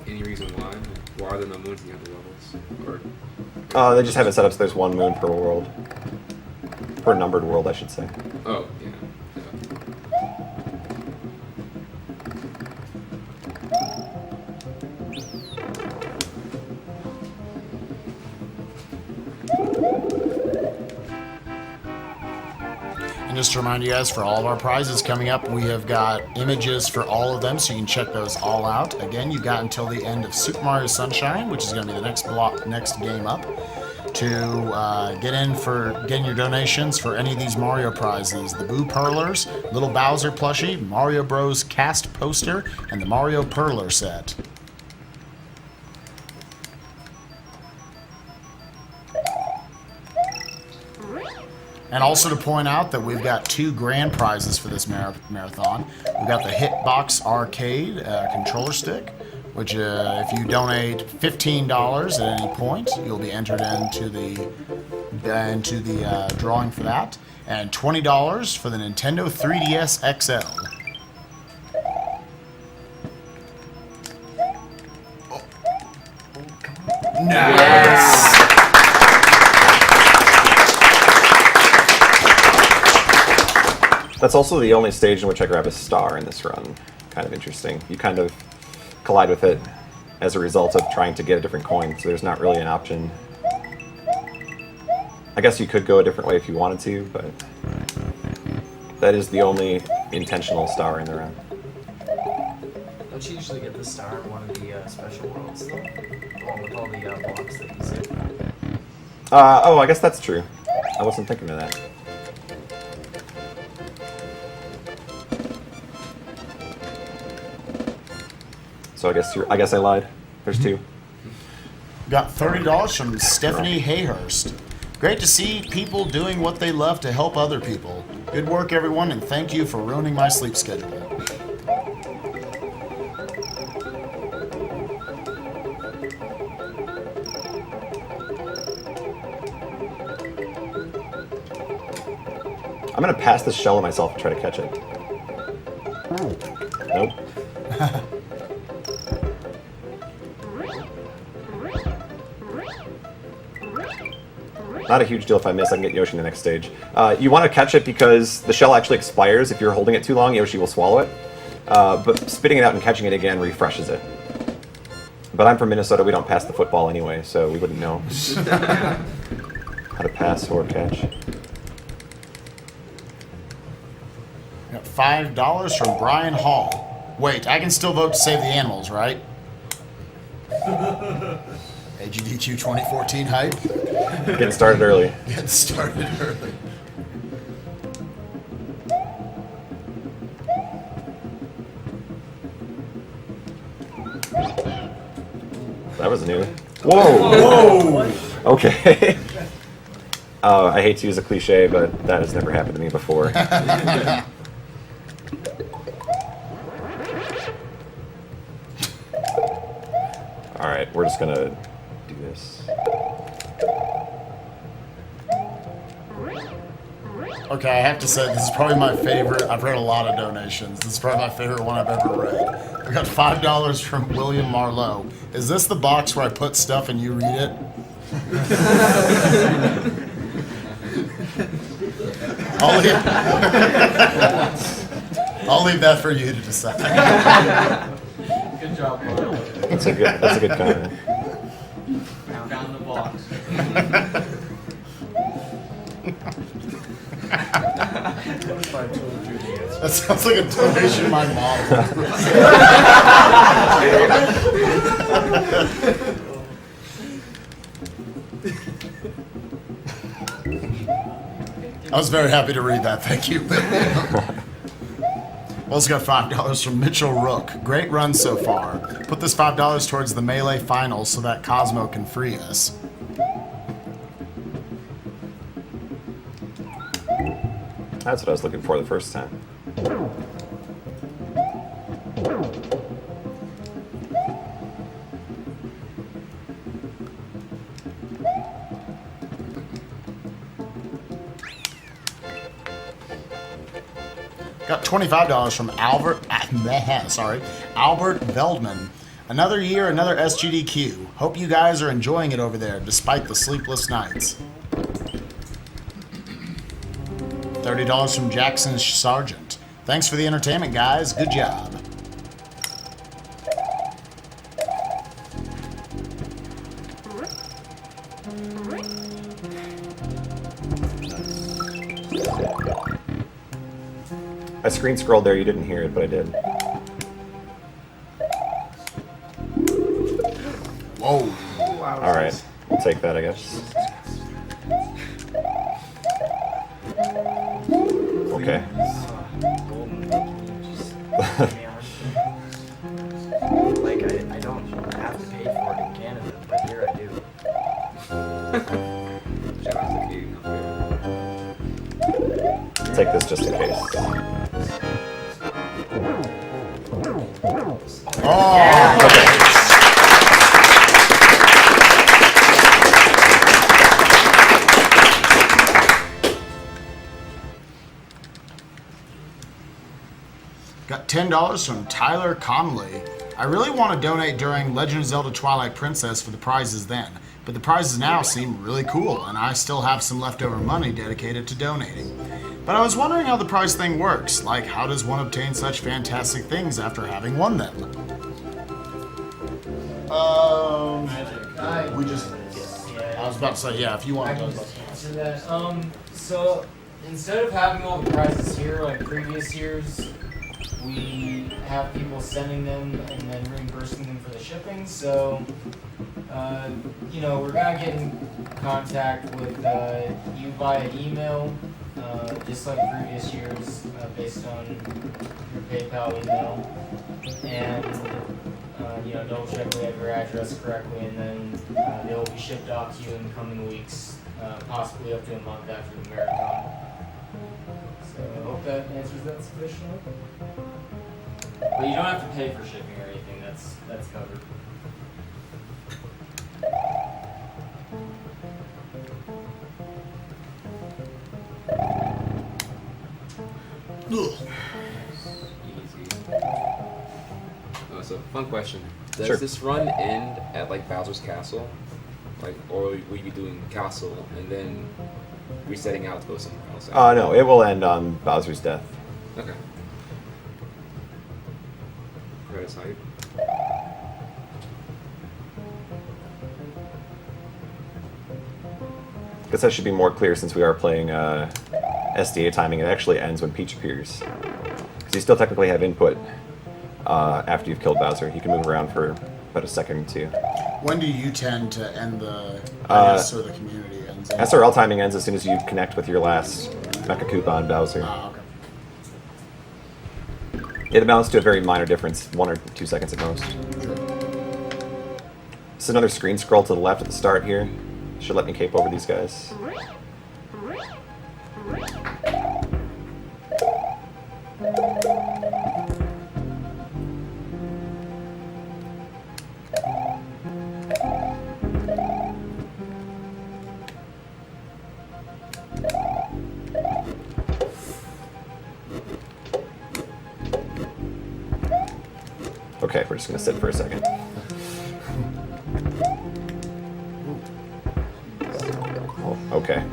Any reason why? Why are there no moons in the other levels? Or They just have it set up so there's one moon per world. Per numbered world, I should say. oh yeah. And just to remind you guys, for all of our prizes coming up, we have got images for all of them, so you can check those all out. Again, you've got until the end of Super Mario Sunshine, which is going to be the next game up, to get in your donations for any of these Mario prizes. The Boo Perlers, Little Bowser plushie, Mario Bros. Cast poster, and the Mario Perler set. And also to point out that we've got 2 grand prizes for this marathon. We've got the Hitbox Arcade controller stick, which if you donate $15 at any point, you'll be entered into the drawing for that, and $20 for the Nintendo 3DS XL. Nice. That's also the only stage in which I grab a star in this run. Kind of interesting. You kind of collide with it as a result of trying to get a different coin, so there's not really an option. I guess you could go a different way if you wanted to, but that is the only intentional star in the run. Don't you usually get the star in one of the special worlds, though? The one with all the blocks that you see. Oh, I guess that's true. I wasn't thinking of that. So I guess I lied. There's two. Got $30 from Stephanie Hayhurst. Great to see people doing what they love to help other people. Good work, everyone, and thank you for ruining my sleep schedule. I'm gonna pass this shell on myself and try to catch it. Nope. Not a huge deal if I miss, I can get Yoshi in the next stage. You want to catch it because the shell actually expires. If you're holding it too long, Yoshi will swallow it. But spitting it out and catching it again refreshes it. But I'm from Minnesota, we don't pass the football anyway, so we wouldn't know how to pass or catch. Got $5 from Brian Hall. Wait, I can still vote to save the animals, right? SGDQ 2014 hype. Getting started early. Getting started early. That was new. Whoa! Whoa! Okay. I hate to use a cliche, but that has never happened to me before. Alright, we're just gonna do this. Okay, I have to say, this is probably my favorite. I've read a lot of donations. This is probably my favorite one I've ever read. We got $5 from William Marlowe. Is this the box where I put stuff and you read it? I'll leave that for you to decide. Good job, Mark. That's a good comment. Found the box. That sounds like a donation my mom. I was very happy to read that. Thank you. Also got $5 from Mitchell Rook. Great run so far. Put this $5 towards the Melee Finals so that Cosmo can free us. That's what I was looking for the first time. Got $25 from Albert Veldman. Another year, another SGDQ. Hope you guys are enjoying it over there, despite the sleepless nights. $30 from Jackson Sargent. Thanks for the entertainment, guys. Good job. I screen scrolled there, you didn't hear it, but I did. Whoa. Alright, we'll take that, I guess. Okay. Like, I don't have to pay for it in Canada, but here I do. Shout out to Katie, not fair. Take this just in case. Got $10 from Tyler Conley. I really want to donate during Legend of Zelda Twilight Princess for the prizes then, but the prizes now seem really cool, and I still have some leftover money dedicated to donating. But I was wondering how the prize thing works. Like, how does one obtain such fantastic things after having won them? We just... I was about to say, yeah, if you want I to... can just answer that. So instead of having all the prizes here like previous years, we have people sending them and then reimbursing them for the shipping. So, we're gonna get in contact with you via email, just like previous years, based on your PayPal email, and double check we have your address correctly, and then they will be shipped off to you in the coming weeks, possibly up to a month after the marathon. So I hope that answers that sufficiently. But you don't have to pay for shipping or anything. That's covered. Easy. So, fun question. Does Sure. this run end at like Bowser's Castle? Or will you be doing Castle and then resetting out to go somewhere else? No, it will end on Bowser's death. Okay. Credits hype. Guess that should be more clear since we are playing SDA timing. It actually ends when Peach appears. Because you still technically have input after you've killed Bowser. He can move around for about a second or two. When do you tend to end the... so the community ends? SRL timing ends as soon as you connect with your last Mecha Koopa on Bowser. Okay. It amounts to a very minor difference, 1 or 2 seconds at most. This is another screen scroll to the left at the start here. Should let me cape over these guys. Okay, we're just gonna sit for a second. Oh, okay.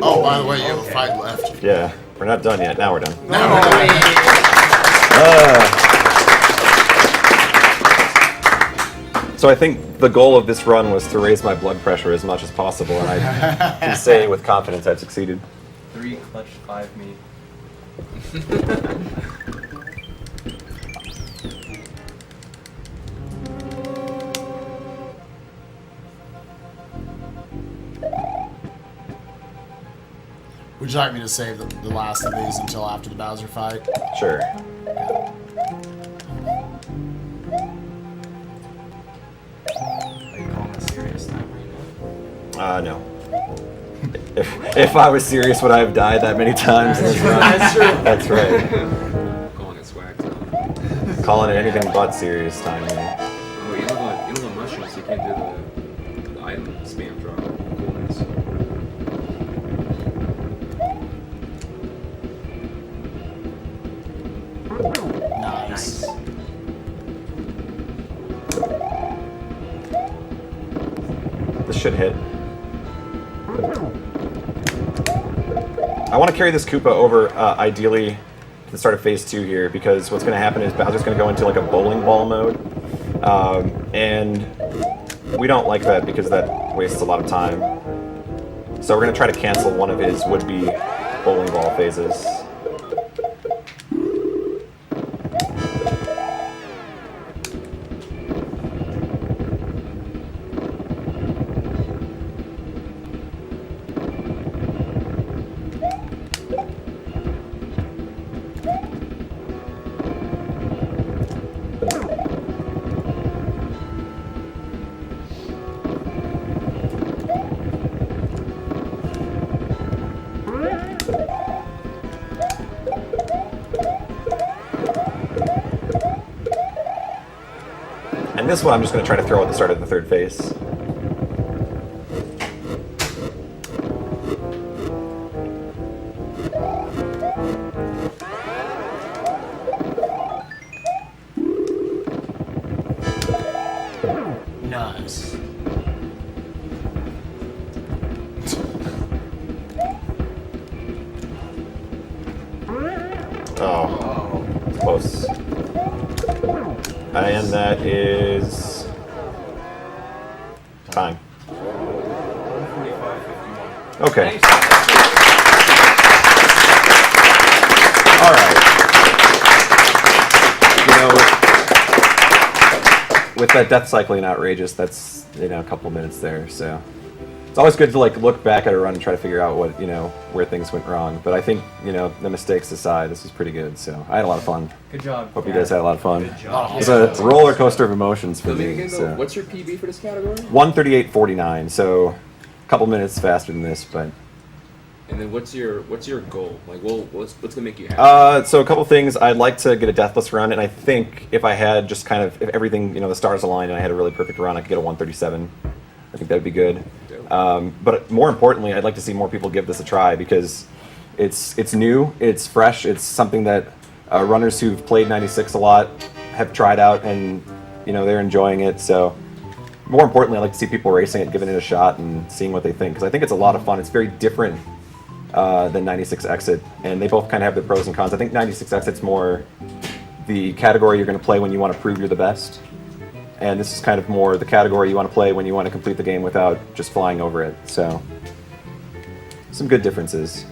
Oh, by the way, you have a fight left. Yeah, we're not done yet. Now we're done. Now we're done. So I think the goal of this run was to raise my blood pressure as much as possible, and I can say with confidence I've succeeded. 3 clutch 5 meat. Would you like me to save the last of these until after the Bowser fight? Sure. Are you calling it serious time right now? No. If I was serious, would I have died that many times? That's true. That's right. Calling it swag time. Calling it anything but serious time. Oh, you don't have mushrooms, so you can't do the item spam drop. Coolness. Nice. This should hit. I want to carry this Koopa over, ideally, to the start of Phase 2 here, because what's going to happen is Bowser's going to go into like a bowling ball mode, and we don't like that because that wastes a lot of time. So we're going to try to cancel one of his would-be bowling ball phases. this one I'm just going to try to throw at the start of the third phase. Nice. Oh, close. And that is time. Okay. All right. You know, with that death cycling outrageous, that's a couple minutes there. So it's always good to like look back at a run and try to figure out what where things went wrong. But I think the mistakes aside, this was pretty good. So I had a lot of fun. Good job. Hope you guys had a lot of fun. Good job. It was a roller coaster of emotions for So me. again, So. what's your PB for this category? 1:38.49. So a couple minutes faster than this, but. And then what's your goal? Like, what's gonna make you happy? So a couple things. I'd like to get a deathless run, and I think if I had just kind of if everything the stars aligned and I had a really perfect run, I could get a 1:37. I think that'd be good. But more importantly, I'd like to see more people give this a try because it's new, it's fresh, it's something that runners who've played 96 a lot have tried out, and they're enjoying it. So more importantly, I'd like to see people racing it, giving it a shot, and seeing what they think because I think it's a lot of fun. It's very different than 96 Exit, and they both kind of have their pros and cons. I think 96 Exit's more the category you're going to play when you want to prove you're the best, and this is kind of more the category you want to play when you want to complete the game without just flying over it. So some good differences.